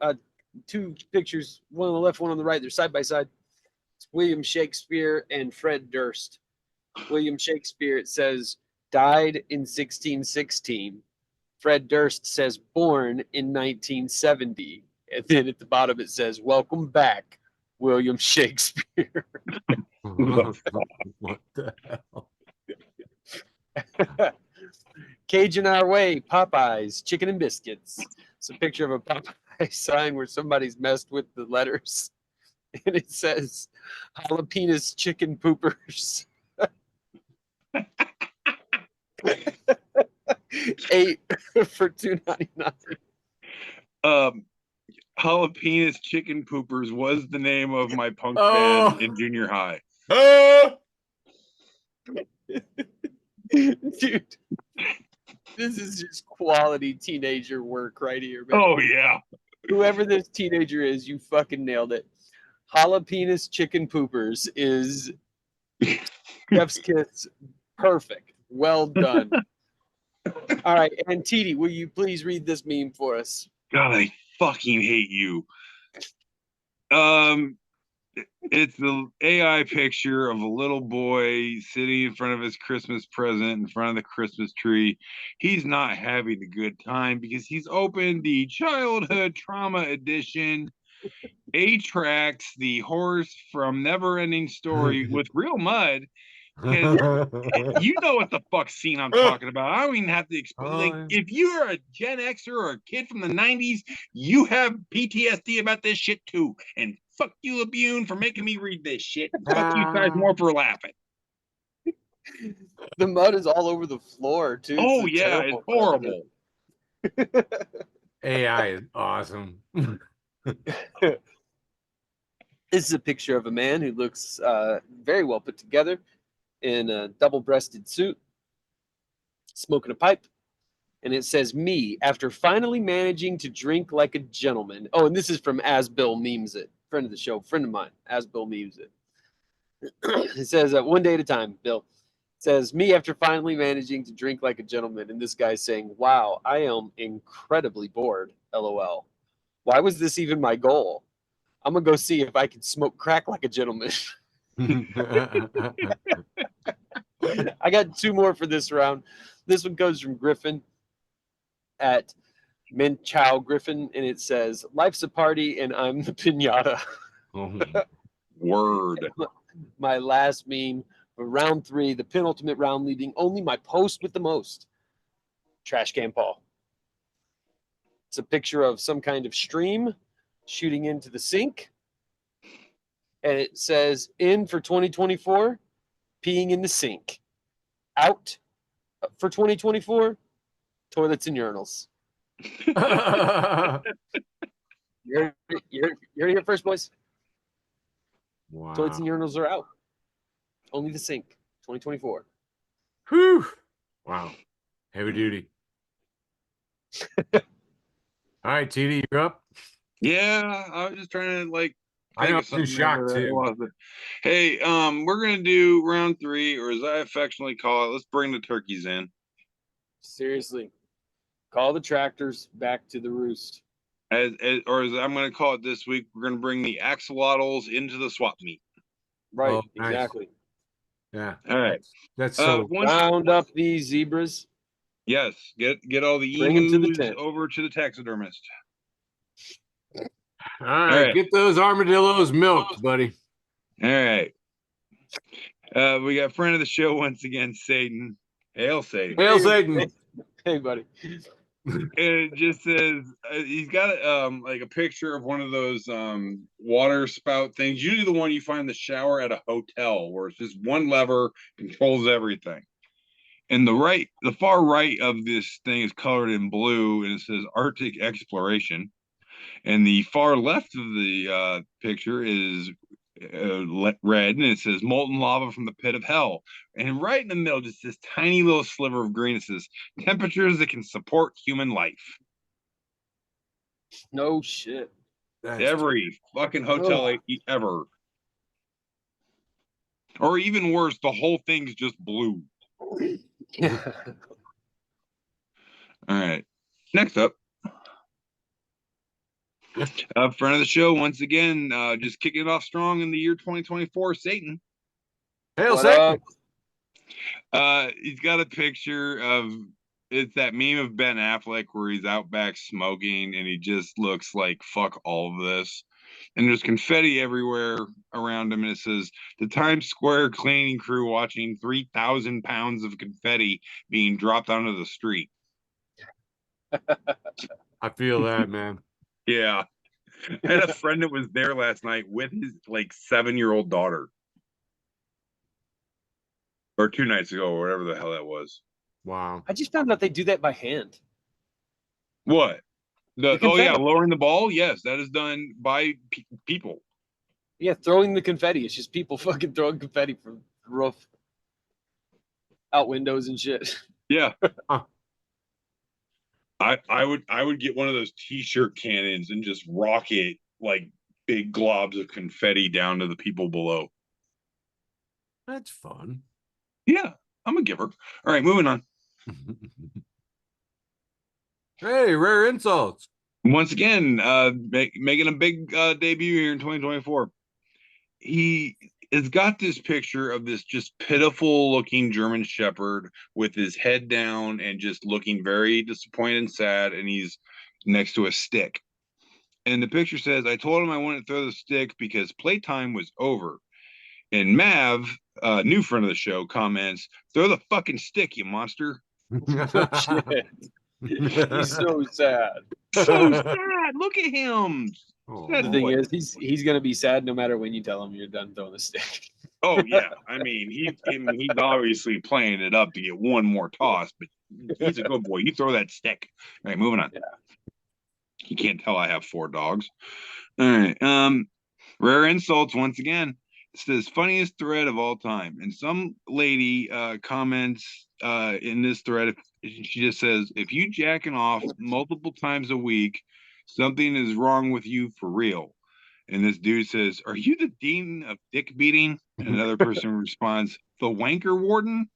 [SPEAKER 3] 2 pictures, one on the left, one on the right. They're side by side. It's William Shakespeare and Fred Durst. William Shakespeare, it says, died in 1616. Fred Durst says, born in 1970. And then at the bottom it says, welcome back, William Shakespeare.
[SPEAKER 1] What the hell?
[SPEAKER 3] Cajun Our Way, Popeyes, Chicken and Biscuits. It's a picture of a Popeye sign where somebody's messed with the letters. And it says, jalapenos chicken poopers. 8 for $2.99.
[SPEAKER 2] Jalapenos Chicken Poopers was the name of my punk
[SPEAKER 1] Oh.
[SPEAKER 2] band in junior high.
[SPEAKER 3] Dude, this is just quality teenager work right here, man.
[SPEAKER 2] Oh yeah.
[SPEAKER 3] Whoever this teenager is, you fucking nailed it. Jalapenos chicken poopers is Jeff's kiss. Perfect. Well done. All right, and TD, will you please read this meme for us?
[SPEAKER 2] God, I fucking hate you. It's the AI picture of a little boy sitting in front of his Christmas present in front of the Christmas tree. He's not having a good time because he's opened the childhood trauma edition, A-Tracks, the horse from Neverending Story with real mud. You know what the fuck scene I'm talking about. I don't even have to explain. Like, if you're a Gen Xer or a kid from the 90s, you have PTSD about this shit too. And fuck you, Labune, for making me read this shit. Fuck you guys more for laughing.
[SPEAKER 3] The mud is all over the floor, too.
[SPEAKER 2] Oh, yeah, it's horrible.
[SPEAKER 1] AI is awesome.
[SPEAKER 3] This is a picture of a man who looks very well put together in a double-breasted suit, smoking a pipe. And it says, me, after finally managing to drink like a gentleman. Oh, and this is from As Bill Memes It. Friend of the show, friend of mine, As Bill Memes It. It says, one day at a time, Bill. It says, me, after finally managing to drink like a gentleman. And this guy's saying, wow, I am incredibly bored, LOL. Why was this even my goal? I'm going to go see if I can smoke crack like a gentleman. I got 2 more for this round. This one comes from Griffin at Minchow Griffin, and it says, life's a party and I'm the pinata.
[SPEAKER 2] Word.
[SPEAKER 3] My last meme for round 3, the penultimate round, leaving only my post with the most. Trash can Paul. It's a picture of some kind of stream shooting into the sink. And it says, in for 2024, peeing in the sink. Out for 2024, toilets and urinals. You're here first, boys.
[SPEAKER 1] Wow.
[SPEAKER 3] Toilets and urinals are out. Only the sink. 2024.
[SPEAKER 1] Whew. Wow. Heavy duty. All right, TD, you're up.
[SPEAKER 2] Yeah, I was just trying to like.
[SPEAKER 1] I know, I'm shocked too.
[SPEAKER 2] Hey, we're gonna do round 3, or as I affectionately call it, let's bring the turkeys in.
[SPEAKER 3] Seriously. Call the tractors back to the roost.
[SPEAKER 2] As I'm gonna call it this week, we're gonna bring the axolotls into the swap meet.
[SPEAKER 3] Right,
[SPEAKER 1] Oh, nice.
[SPEAKER 3] exactly.
[SPEAKER 1] Yeah.
[SPEAKER 2] All right.
[SPEAKER 1] That's so.
[SPEAKER 3] Round up these zebras.
[SPEAKER 2] Yes, get all the
[SPEAKER 3] Bring 'em to the
[SPEAKER 2] emus
[SPEAKER 3] tent.
[SPEAKER 2] over to the taxidermist.
[SPEAKER 1] All right, get those armadillos milked, buddy.
[SPEAKER 2] All right. We got friend of the show once again, Satan. Hail, Satan.
[SPEAKER 1] Hail, Satan.
[SPEAKER 3] Hey, buddy.
[SPEAKER 2] And it just says he's got like a picture of one of those water spout things, usually the one you find in the shower at a hotel, where it's just one lever controls everything. And the far right of this thing is colored in blue, and it says Arctic exploration. And the far left of the picture is red, and it says molten lava from the pit of hell. And right in the middle, just this tiny little sliver of green, it says temperatures that can support human life.
[SPEAKER 3] No shit.
[SPEAKER 2] Every fucking hotel ever. Or even worse, the whole thing's just blue. All right. Next up. Friend of the show, once again, just kicking it off strong in the year 2024, Satan.
[SPEAKER 1] Hail
[SPEAKER 3] What
[SPEAKER 1] Satan!
[SPEAKER 2] He's got a picture of, it's that meme of Ben Affleck where he's out back smoking and he just looks like fuck all of this. And there's confetti everywhere around him, and it says the Times Square cleaning crew watching 3,000 pounds of confetti being dropped onto the street.
[SPEAKER 1] I feel that, man.
[SPEAKER 2] Yeah. I had a friend that was there last night with his like 7-year-old daughter. Or 2 nights ago, or whatever the hell that was.
[SPEAKER 1] Wow.
[SPEAKER 3] I just found out they do that by hand.
[SPEAKER 2] What?
[SPEAKER 3] The
[SPEAKER 2] Oh yeah,
[SPEAKER 3] confetti.
[SPEAKER 2] lowering the ball. Yes, that is done by people.
[SPEAKER 3] Yeah, throwing the confetti. It's just people fucking throwing confetti from the roof, out windows and shit.
[SPEAKER 2] Yeah.
[SPEAKER 1] Huh.
[SPEAKER 2] I would get one of those t-shirt cannons and just rocket like big globs of confetti down to the people below.
[SPEAKER 1] That's fun.
[SPEAKER 2] Yeah, I'm a giver. All right, moving on.
[SPEAKER 1] Hey, rare insults.
[SPEAKER 2] Once again, making a big debut here in 2024. He has got this picture of this just pitiful looking German Shepherd with his head down and just looking very disappointed and sad, and he's next to a stick. And the picture says, I told him I wouldn't throw the stick because playtime was over. And Mav, new friend of the show, comments, throw the fucking stick, you monster.
[SPEAKER 3] Shit. He's so sad.
[SPEAKER 2] So sad. Look at him.
[SPEAKER 1] Oh,
[SPEAKER 2] Sad
[SPEAKER 3] The thing
[SPEAKER 2] boy.
[SPEAKER 3] is, he's gonna be sad no matter when you tell him you're done throwing the stick.
[SPEAKER 2] Oh yeah, I mean he's obviously playing it up to get one more toss, but he's a good boy. You throw that stick. All right, moving on.
[SPEAKER 3] Yeah.
[SPEAKER 2] You can't tell I have 4 dogs. All right. Rare insults once again. It says funniest thread of all time, and some lady comments in this thread. She just says, if you jacking off multiple times a week, something is wrong with you for real. And this dude says, are you the dean of dick beating? And another person responds, the wanker warden.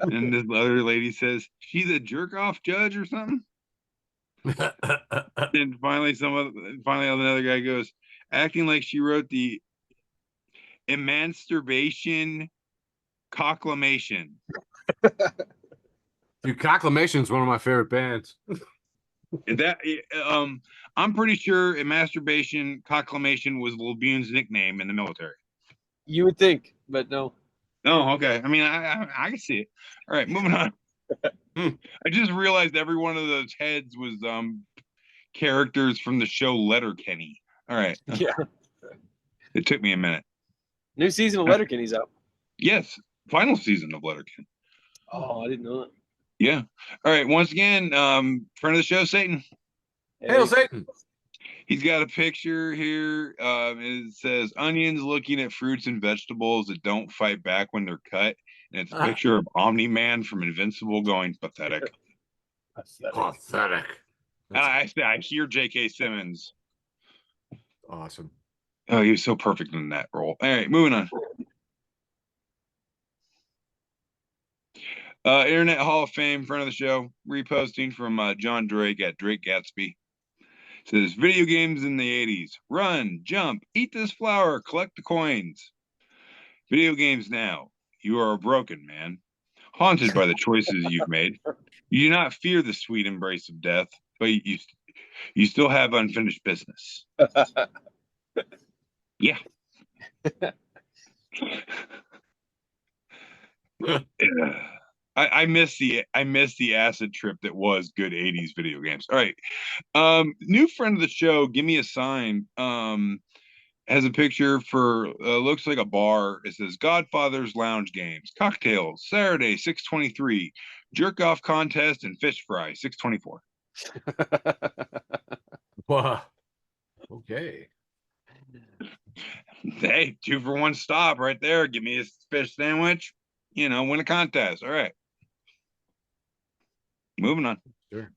[SPEAKER 2] And this other lady says, she's a jerk off judge or something. And finally another guy goes, acting like she wrote the emancipation cocklamation.
[SPEAKER 1] Dude, Cocklamation is one of my favorite bands.
[SPEAKER 2] That I'm pretty sure masturbation cocklamation was Lil Bune's nickname in the military.
[SPEAKER 3] You would think, but no.
[SPEAKER 2] Oh, okay. I mean, I can see it. All right, moving on. I just realized every one of those heads was characters from the show Letterkenny. All right.
[SPEAKER 3] Yeah.
[SPEAKER 2] It took me a minute.
[SPEAKER 3] New season of Letterkenny's out.
[SPEAKER 2] Yes, final season of Letterkenny.
[SPEAKER 3] Oh, I didn't know that.
[SPEAKER 2] Yeah. All right. Once again, friend of the show, Satan.
[SPEAKER 1] Hail Satan.
[SPEAKER 2] He's got a picture here. It says onions looking at fruits and vegetables that don't fight back when they're cut. And it's a picture of Omni-Man from Invincible going pathetic.
[SPEAKER 1] Pathetic.
[SPEAKER 2] I hear J.K. Simmons.
[SPEAKER 1] Awesome.
[SPEAKER 2] Oh, he was so perfect in that role. All right, moving on. Internet Hall of Fame, friend of the show, reposting from John Drake at Drake Gatsby. Says video games in the 80s. Run, jump, eat this flower, collect the coins. Video games now. You are a broken man, haunted by the choices you've made. You do not fear the sweet embrace of death, but you still have unfinished business. Yeah. I miss the acid trip that was good 80s video games. All right. New friend of the show, give me a sign. has a picture for looks like a bar. It says Godfather's Lounge Games, cocktails, Saturday 6:23, jerk off contest and fish fry 6:24.
[SPEAKER 1] Wow. Okay.
[SPEAKER 2] Hey, 2-for-1 stop right there. Give me a fish sandwich. Win a contest. All right. Moving on.
[SPEAKER 1] Sure.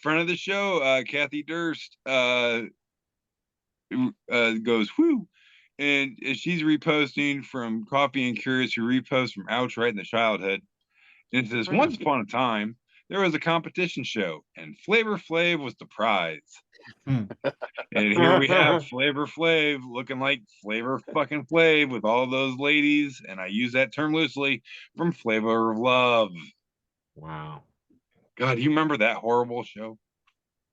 [SPEAKER 2] Friend of the show, Kathy Durst, goes whoo, and she's reposting from Coffee and Curious, who reposts from Ouch right in the childhood, and it says, once upon a time there was a competition show and Flavor Flav was the prize. And here we have Flavor Flav looking like Flavor fucking Flav with all those ladies, and I use that term loosely, from Flavor of Love.
[SPEAKER 1] Wow.
[SPEAKER 2] God, do you remember that horrible show?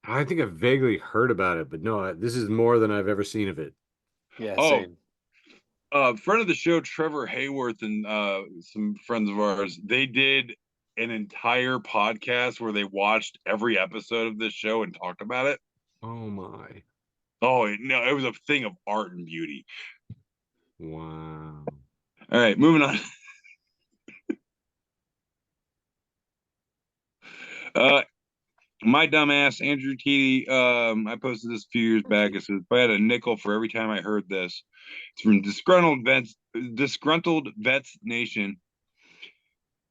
[SPEAKER 1] I think I've vaguely heard about it, but no, this is more than I've ever seen of it.
[SPEAKER 3] Yeah,
[SPEAKER 2] Oh,
[SPEAKER 3] same.
[SPEAKER 2] Friend of the show, Trevor Hayworth, and some friends of ours, they did an entire podcast where they watched every episode of this show and talked about it.
[SPEAKER 1] Oh my.
[SPEAKER 2] Oh, no, it was a thing of art and beauty.
[SPEAKER 1] Wow.
[SPEAKER 2] All right, moving on. My dumbass, Andrew Keaty, I posted this a few years back. It says, if I had a nickel for every time I heard this. It's from Disgruntled Vets Nation.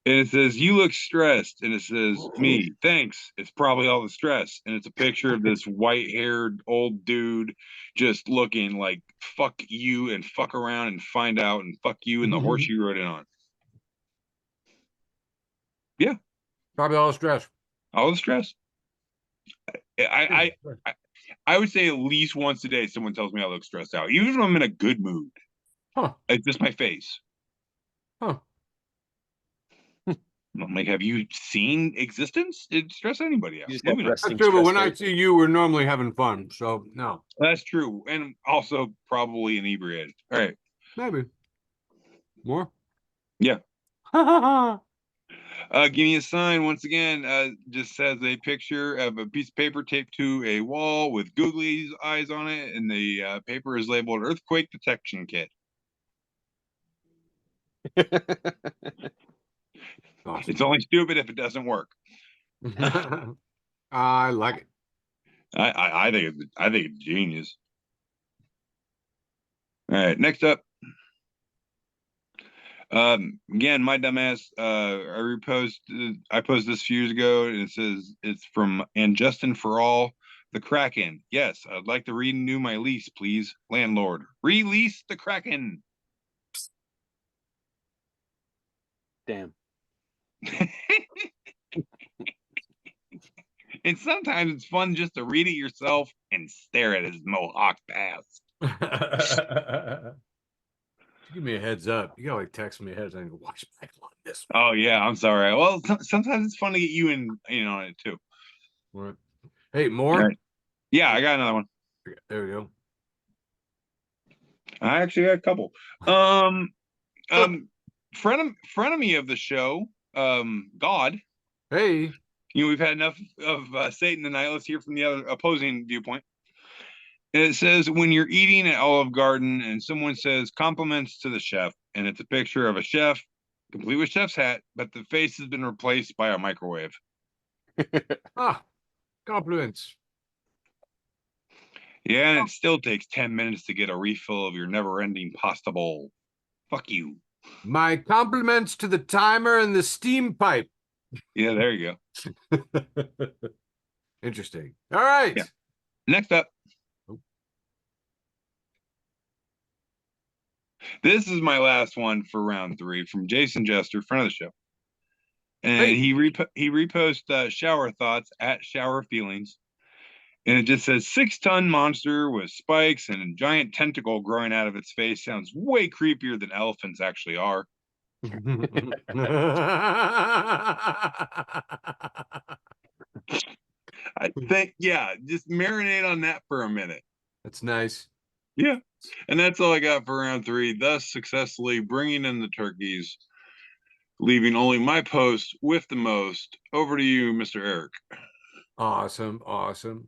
[SPEAKER 2] And it says, you look stressed. And it says, me, thanks. It's probably all the stress. And it's a picture of this white-haired old dude just looking like, fuck you and fuck around and find out and fuck you and the horse you rode in on. Yeah.
[SPEAKER 1] Probably all the stress.
[SPEAKER 2] All the stress. I would say at least once a day someone tells me I look stressed out, even if I'm in a good mood.
[SPEAKER 1] Huh.
[SPEAKER 2] It's just my face.
[SPEAKER 1] Huh.
[SPEAKER 2] I'm like, have you seen existence? It stress anybody out.
[SPEAKER 3] You just have
[SPEAKER 2] Moving on.
[SPEAKER 3] resting
[SPEAKER 1] That's true, but
[SPEAKER 3] stress
[SPEAKER 1] when I
[SPEAKER 3] face.
[SPEAKER 1] see you, we're normally having fun. So no.
[SPEAKER 2] That's true. And also probably inebriated. All right.
[SPEAKER 1] Maybe. More?
[SPEAKER 2] Yeah. Give me a sign once again. Just says a picture of a piece of paper taped to a wall with googly eyes on it, and the paper is labeled Earthquake Detection Kit.
[SPEAKER 1] Awesome.
[SPEAKER 2] It's only stupid if it doesn't work.
[SPEAKER 1] I like it.
[SPEAKER 2] I think it's genius. All right, next up. Again, my dumbass. I posted this a few years ago, and it says it's from and Justin for all the Kraken. Yes, I'd like to renew my lease, please, landlord. Release the Kraken.
[SPEAKER 3] Damn.
[SPEAKER 2] And sometimes it's fun just to read it yourself and stare at his mohawk past.
[SPEAKER 1] Give me a heads up. You gotta like text me ahead of time to watch back on this.
[SPEAKER 2] Oh yeah, I'm sorry. Well, sometimes it's fun to get you in on it too.
[SPEAKER 1] Right. Hey, more?
[SPEAKER 2] All right. Yeah, I got another one.
[SPEAKER 1] There we go.
[SPEAKER 2] I actually got a couple. Frenemy of the show, God.
[SPEAKER 1] Hey.
[SPEAKER 2] We've had enough of Satan tonight. Let's hear from the other opposing viewpoint. And it says, when you're eating at Olive Garden and someone says compliments to the chef, and it's a picture of a chef, complete with chef's hat, but the face has been replaced by a microwave.
[SPEAKER 1] Compliments.
[SPEAKER 2] Yeah, and it still takes 10 minutes to get a refill of your never-ending pasta bowl. Fuck you.
[SPEAKER 1] My compliments to the timer and the steam pipe.
[SPEAKER 2] Yeah, there you go.
[SPEAKER 1] Interesting. All right.
[SPEAKER 2] Yeah. Next up. This is my last one for round 3 from Jason Jester, friend of the show. And
[SPEAKER 1] Hey.
[SPEAKER 2] he reposts shower thoughts at shower feelings. And it just says 6-ton monster with spikes and a giant tentacle growing out of its face sounds way creepier than elephants actually are. I think, yeah, just marinate on that for a minute.
[SPEAKER 1] That's nice.
[SPEAKER 2] Yeah. And that's all I got for round 3, thus successfully bringing in the turkeys, leaving only my post with the most. Over to you, Mr. Eric.
[SPEAKER 1] Awesome. Awesome.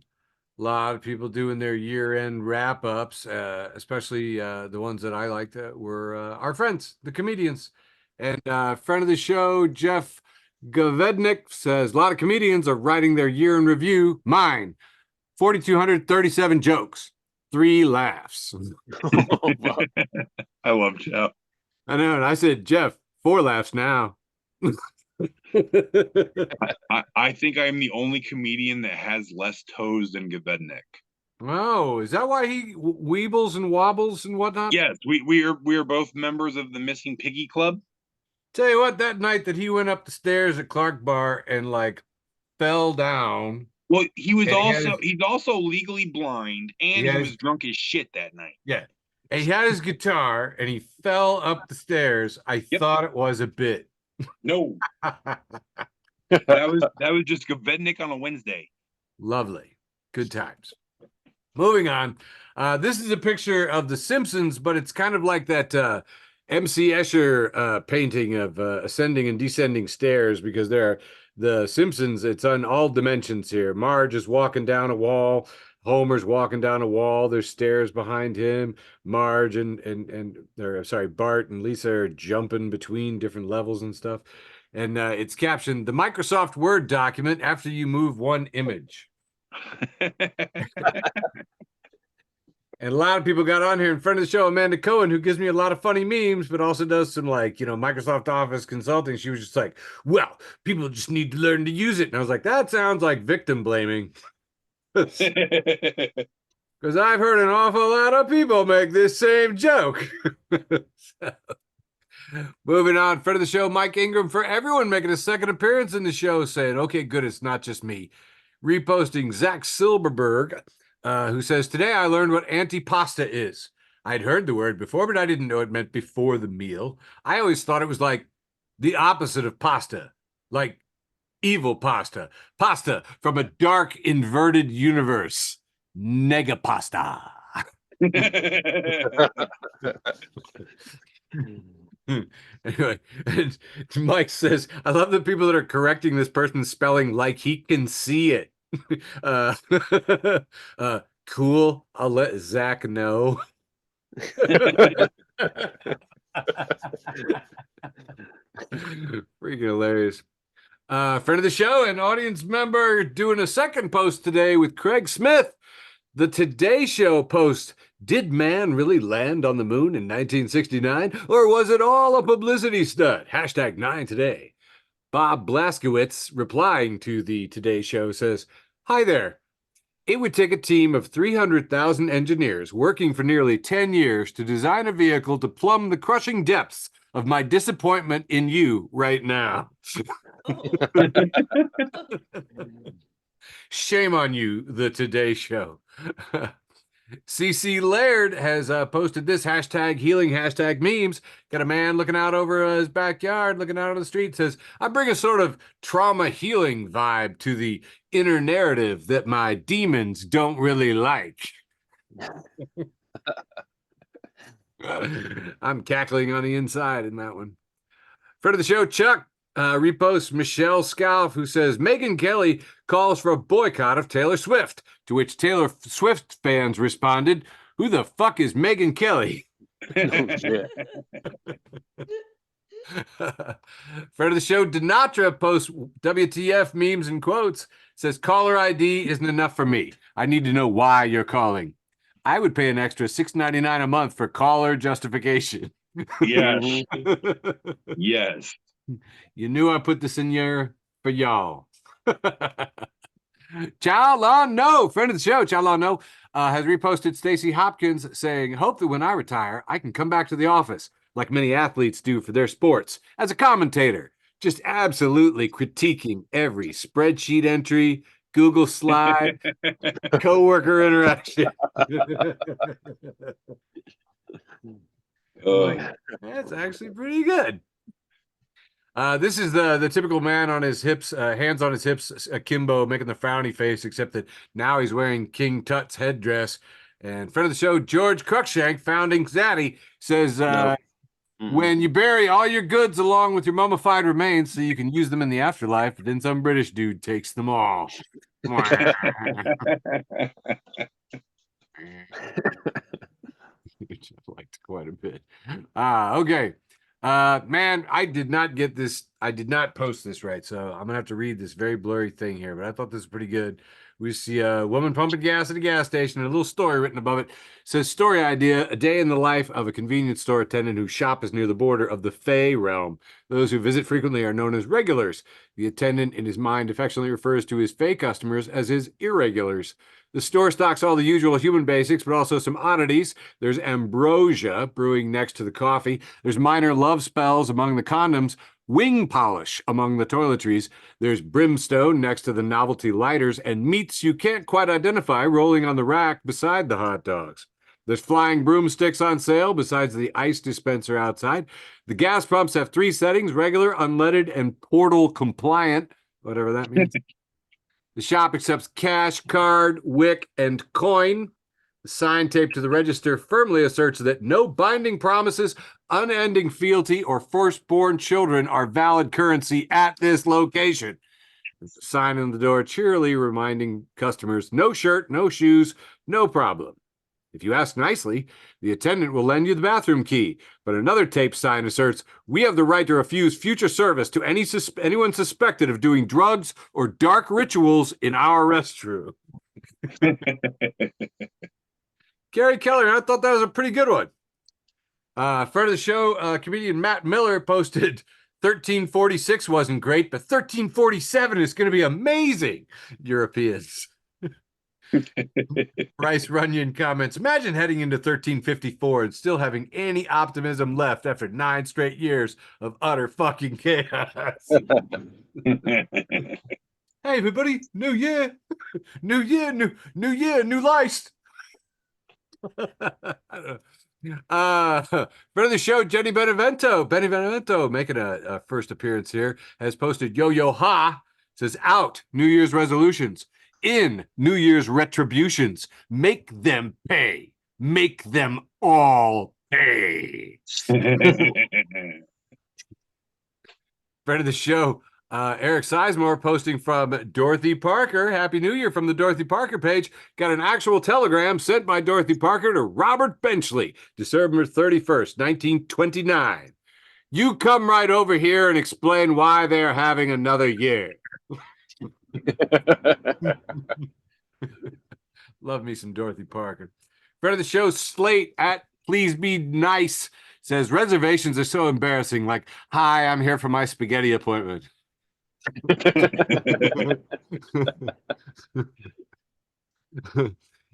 [SPEAKER 1] A lot of people doing their year-end wrap-ups, especially the ones that I liked were our friends, the comedians. And friend of the show, Jeff Gavednik, says a lot of comedians are writing their year in review. Mine, 4,237 jokes, 3 laughs.
[SPEAKER 3] Wow.
[SPEAKER 2] I love Jeff.
[SPEAKER 1] I know, and I said, Jeff, 4 laughs now.
[SPEAKER 2] I think I'm the only comedian that has less toes than Gavednik.
[SPEAKER 1] Oh, is that why he weebles and wobbles and whatnot?
[SPEAKER 2] Yes, we are both members of the Missing Piggy Club.
[SPEAKER 1] Tell you what, that night that he went up the stairs at Clark Bar and like fell down.
[SPEAKER 2] Well, he's
[SPEAKER 1] And
[SPEAKER 2] also legally blind, and he was drunk as shit that night.
[SPEAKER 1] Yeah. And he had his guitar and he fell up the stairs. I thought it was a bit.
[SPEAKER 2] No, that was just Gavednik on a Wednesday.
[SPEAKER 1] Lovely. Good times. Moving on. This is a picture of The Simpsons, but it's kind of like that MC Escher painting of ascending and descending stairs, because they're The Simpsons, it's on all dimensions here. Marge is walking down a wall. Homer's walking down a wall. There's stairs behind him. Marge Bart and Lisa are jumping between different levels and stuff. And it's captioned, the Microsoft Word document after you move one image. And a lot of people got on here. In front of the show, Amanda Cohen, who gives me a lot of funny memes, but also does some Microsoft Office consulting. She was just like, well, people just need to learn to use it. And I was like, that sounds like victim blaming. Because I've heard an awful lot of people make this same joke. Moving on, friend of the show, Mike Ingram, for everyone making a second appearance in the show, saying, okay, good, it's not just me. Reposting Zach Silberberg, who says, today I learned what antipasta is. I'd heard the word before, but I didn't know it meant before the meal. I always thought it was like the opposite of pasta, like evil pasta. Pasta from a dark, inverted universe. Negapasta. Anyway, and Mike says, I love the people that are correcting this person's spelling like he can see it. Cool. I'll let Zach know. Freaking hilarious. Friend of the show and audience member doing a second post today with Craig Smith. The Today Show post, did man really land on the moon in 1969? Or was it all a publicity stunt? Hashtag 9today. Bob Blaskowitz, replying to the Today Show, says, hi there. It would take a team of 300,000 engineers working for nearly 10 years to design a vehicle to plumb the crushing depths of my disappointment in you right now. Shame on you, the Today Show. CC Laird has posted this hashtag healing hashtag memes. Got a man looking out over his backyard, looking out on the street, says, I bring a sort of trauma healing vibe to the inner narrative that my demons don't really like. I'm cackling on the inside in that one. Friend of the show, Chuck, reposts Michelle Scalf, who says, Megyn Kelly calls for a boycott of Taylor Swift, to which Taylor Swift fans responded, who the fuck is Megyn Kelly?
[SPEAKER 3] Oh, shit.
[SPEAKER 1] Friend of the show, Dinatra posts WTF memes and quotes, says, caller ID isn't enough for me. I need to know why you're calling. I would pay an extra $6.99 a month for caller justification.
[SPEAKER 2] Yes. Yes.
[SPEAKER 1] You knew I put this in here for y'all. Chalano, friend of the show, Chalano, has reposted Stacey Hopkins saying, hope that when I retire, I can come back to the office like many athletes do for their sports as a commentator, just absolutely critiquing every spreadsheet entry, Google slide, coworker interaction. That's actually pretty good. This is the typical man on his hips, hands on his hips, akimbo, making the frowny face, except that now he's wearing King Tut's headdress. And friend of the show, George Cruikshank, founding Zaddy, says, When you bury all your goods along with your mummified remains so you can use them in the afterlife, then some British dude takes them all. Which I liked quite a bit. Okay. Man, I did not get this. I did not post this right, so I'm gonna have to read this very blurry thing here, but I thought this was pretty good. We see a woman pumping gas at a gas station, and a little story written above it. Says story idea: a day in the life of a convenience store attendant whose shop is near the border of the Fey realm. Those who visit frequently are known as regulars. The attendant, in his mind, affectionately refers to his Fey customers as his irregulars. The store stocks all the usual human basics, but also some oddities. There's ambrosia brewing next to the coffee. There's minor love spells among the condoms. Wing polish among the toiletries. There's brimstone next to the novelty lighters, and meats you can't quite identify rolling on the rack beside the hot dogs. There's flying broomsticks on sale besides the ice dispenser outside. The gas pumps have 3 settings: regular, unleaded, and portal compliant, whatever that means. The shop accepts cash, card, wick, and coin. The sign taped to the register firmly asserts that no binding promises, unending fealty, or firstborn children are valid currency at this location. There's a sign on the door cheerily reminding customers, no shirt, no shoes, no problem. If you ask nicely, the attendant will lend you the bathroom key. But another tape sign asserts, we have the right to refuse future service to anyone suspected of doing drugs or dark rituals in our restroom. Gary Keller, I thought that was a pretty good one. Friend of the show, comedian Matt Miller posted 1346 wasn't great, but 1347 is going to be amazing. Europeans. Bryce Runyon comments, imagine heading into 1354 and still having any optimism left after 9 straight years of utter fucking chaos. Hey everybody, new year, new year, new year, new life. Friend of the show, Benny Benevento, making a first appearance here, has posted yo ha, says out New Year's resolutions, in New Year's retributions, make them pay, make them all pay. Friend of the show, Eric Sizemore, posting from Dorothy Parker. Happy New Year from the Dorothy Parker page. Got an actual telegram sent by Dorothy Parker to Robert Benchley, December 31st, 1929. You come right over here and explain why they're having another year. Love me some Dorothy Parker. Friend of the show, Slate at Please Be Nice, says reservations are so embarrassing. Like, hi, I'm here for my spaghetti appointment.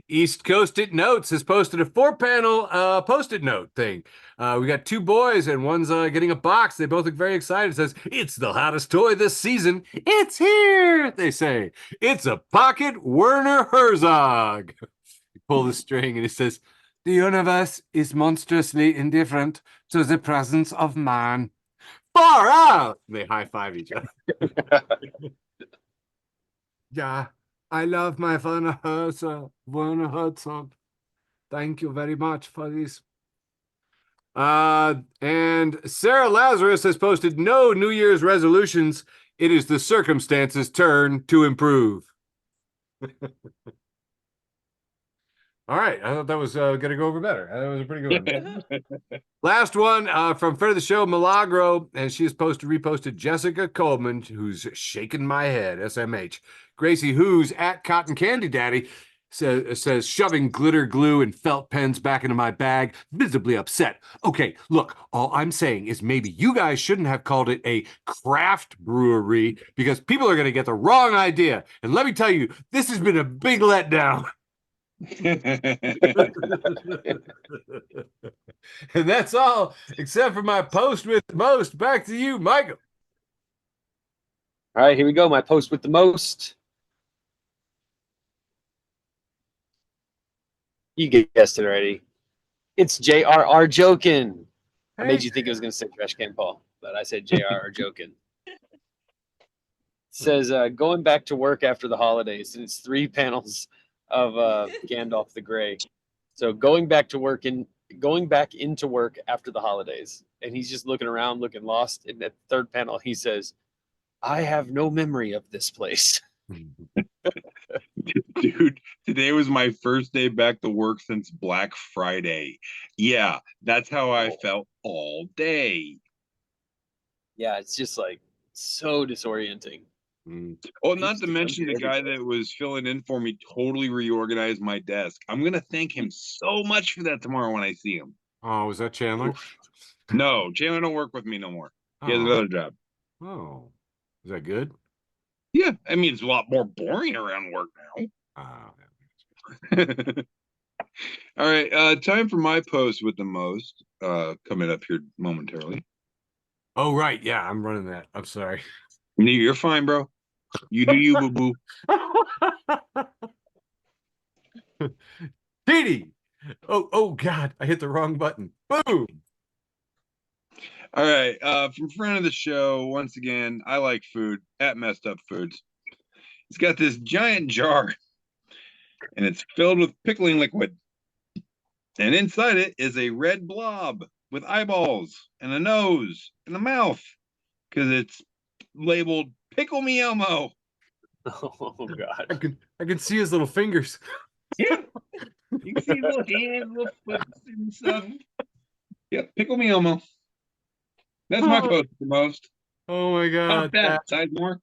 [SPEAKER 1] East Coast It Notes has posted a 4-panel post-it note thing. We got 2 boys and one's getting a box. They both look very excited. It says, it's the hottest toy this season. It's here, they say. It's a pocket Werner Herzog. You pull the string and it says, the universe is monstrously indifferent to the presence of man. Far out! And they high-five each other. Yeah. I love my Werner Herzog. Thank you very much for this. And Sarah Lazarus has posted no New Year's resolutions. It is the circumstances' turn to improve. All right. I thought that was going to go over better. That was a pretty good one. Last one from friend of the show, Milagro, and she has reposted Jessica Coleman, who's shaking my head, SMH. Gracie Who's at Cotton Candy Daddy says shoving glitter glue and felt pens back into my bag, visibly upset. Okay, look, all I'm saying is maybe you guys shouldn't have called it a craft brewery because people are going to get the wrong idea. And let me tell you, this has been a big letdown. And that's all except for my post with the most. Back to you, Michael.
[SPEAKER 3] All right, here we go. My post with the most. You guessed it already. It's J.R.R. Jokin. I made you think it was going to say Trash Can Paul, but I said J.R.R. Jokin. Says going back to work after the holidays, and it's 3 panels of Gandalf the Grey. So going back into work after the holidays. and he's just looking around, looking lost. In that third panel, he says, "I have no memory of this place."
[SPEAKER 2] Dude, today was my first day back to work since Black Friday. Yeah, that's how I felt all day.
[SPEAKER 3] Yeah, it's just like so disorienting.
[SPEAKER 2] Oh,
[SPEAKER 3] He's
[SPEAKER 2] not to
[SPEAKER 3] just
[SPEAKER 2] mention the
[SPEAKER 3] under
[SPEAKER 2] guy
[SPEAKER 3] everything.
[SPEAKER 2] that was filling in for me totally reorganized my desk. I'm gonna thank him so much for that tomorrow when I see him.
[SPEAKER 1] Oh, was that Chandler?
[SPEAKER 2] No, Chandler don't work with me no more. He has
[SPEAKER 1] Oh.
[SPEAKER 2] another job.
[SPEAKER 1] Oh, is that good?
[SPEAKER 2] Yeah, I mean it's a lot more boring around work now. All right, time for my post with the most coming up here momentarily.
[SPEAKER 1] Oh, right. Yeah, I'm running that. I'm sorry.
[SPEAKER 2] You're fine, bro. You do you, boo boo.
[SPEAKER 1] Petey. Oh God, I hit the wrong button. Boom.
[SPEAKER 2] All right, from friend of the show, once again, I like food at Messed Up Foods. It's got this giant jar, and it's filled with pickling liquid. And inside it is a red blob with eyeballs and a nose and a mouth, because it's labeled Pickle Me Elmo.
[SPEAKER 3] Oh
[SPEAKER 1] I
[SPEAKER 3] God.
[SPEAKER 1] can see his little fingers.
[SPEAKER 2] Yeah, you can see his little hands, little foot and stuff. Yep, Pickle Me Elmo. That's my post the most.
[SPEAKER 1] Oh my
[SPEAKER 2] Top
[SPEAKER 1] God.
[SPEAKER 2] that, Sizemore.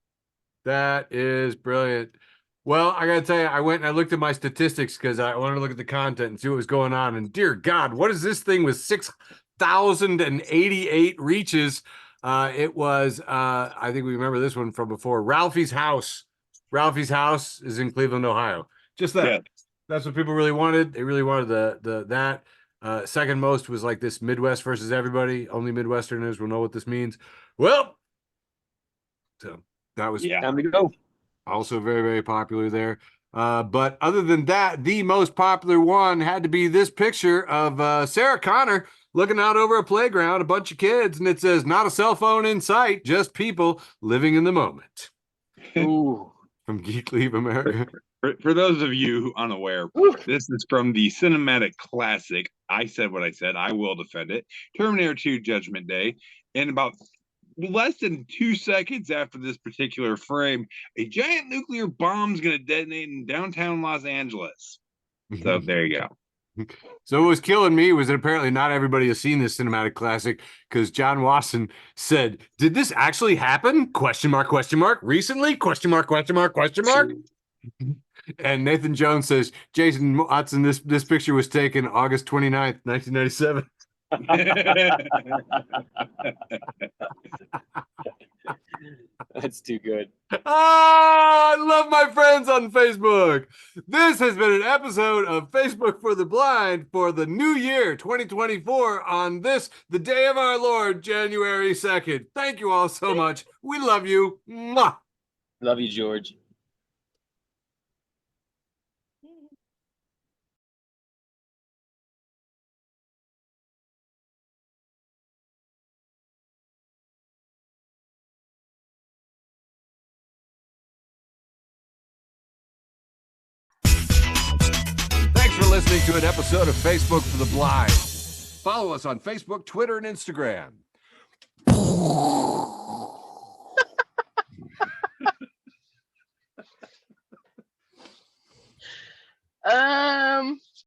[SPEAKER 1] That is brilliant. Well, I gotta tell you, I went and I looked at my statistics because I wanted to look at the content and see what was going on. And dear God, what is this thing with 6,088 reaches? It was I think we remember this one from before. Ralphie's House. Ralphie's House is in Cleveland, Ohio. Just that.
[SPEAKER 2] Yeah.
[SPEAKER 1] That's what people really wanted. They really wanted the that. Second most was like this Midwest versus everybody. Only Midwesterners will know what this means. Well, so that was
[SPEAKER 2] Yeah.
[SPEAKER 3] Time to go.
[SPEAKER 1] also very, very popular there. But other than that, the most popular one had to be this picture of Sarah Connor looking out over a playground, a bunch of kids, and it says, "Not a cell phone in sight, just people living in the moment."
[SPEAKER 3] Ooh.
[SPEAKER 1] From Geek Leave America.
[SPEAKER 2] For those of you unaware, this is from the cinematic classic. I said what I said. I will defend it. Terminator 2 Judgment Day. And about less than 2 seconds after this particular frame, a giant nuclear bomb's going to detonate in downtown Los Angeles. So there you go.
[SPEAKER 1] So what was killing me was that apparently not everybody has seen this cinematic classic because John Wasson said, "Did this actually happen? Question mark, question mark. Recently? Question mark, question mark, question mark." And Nathan Jones says, "Jason Watson, this picture was taken August 29th, 1997.
[SPEAKER 3] That's too good.
[SPEAKER 1] Ah, I love my friends on Facebook. This has been an episode of Facebook for the Blind for the new year 2024 on this, the day of our Lord, January 2nd. Thank you all so much. We love you. Mwah.
[SPEAKER 3] Love you, George.
[SPEAKER 1] Thanks for listening to an episode of Facebook for the Blind. Follow us on Facebook, Twitter, and Instagram.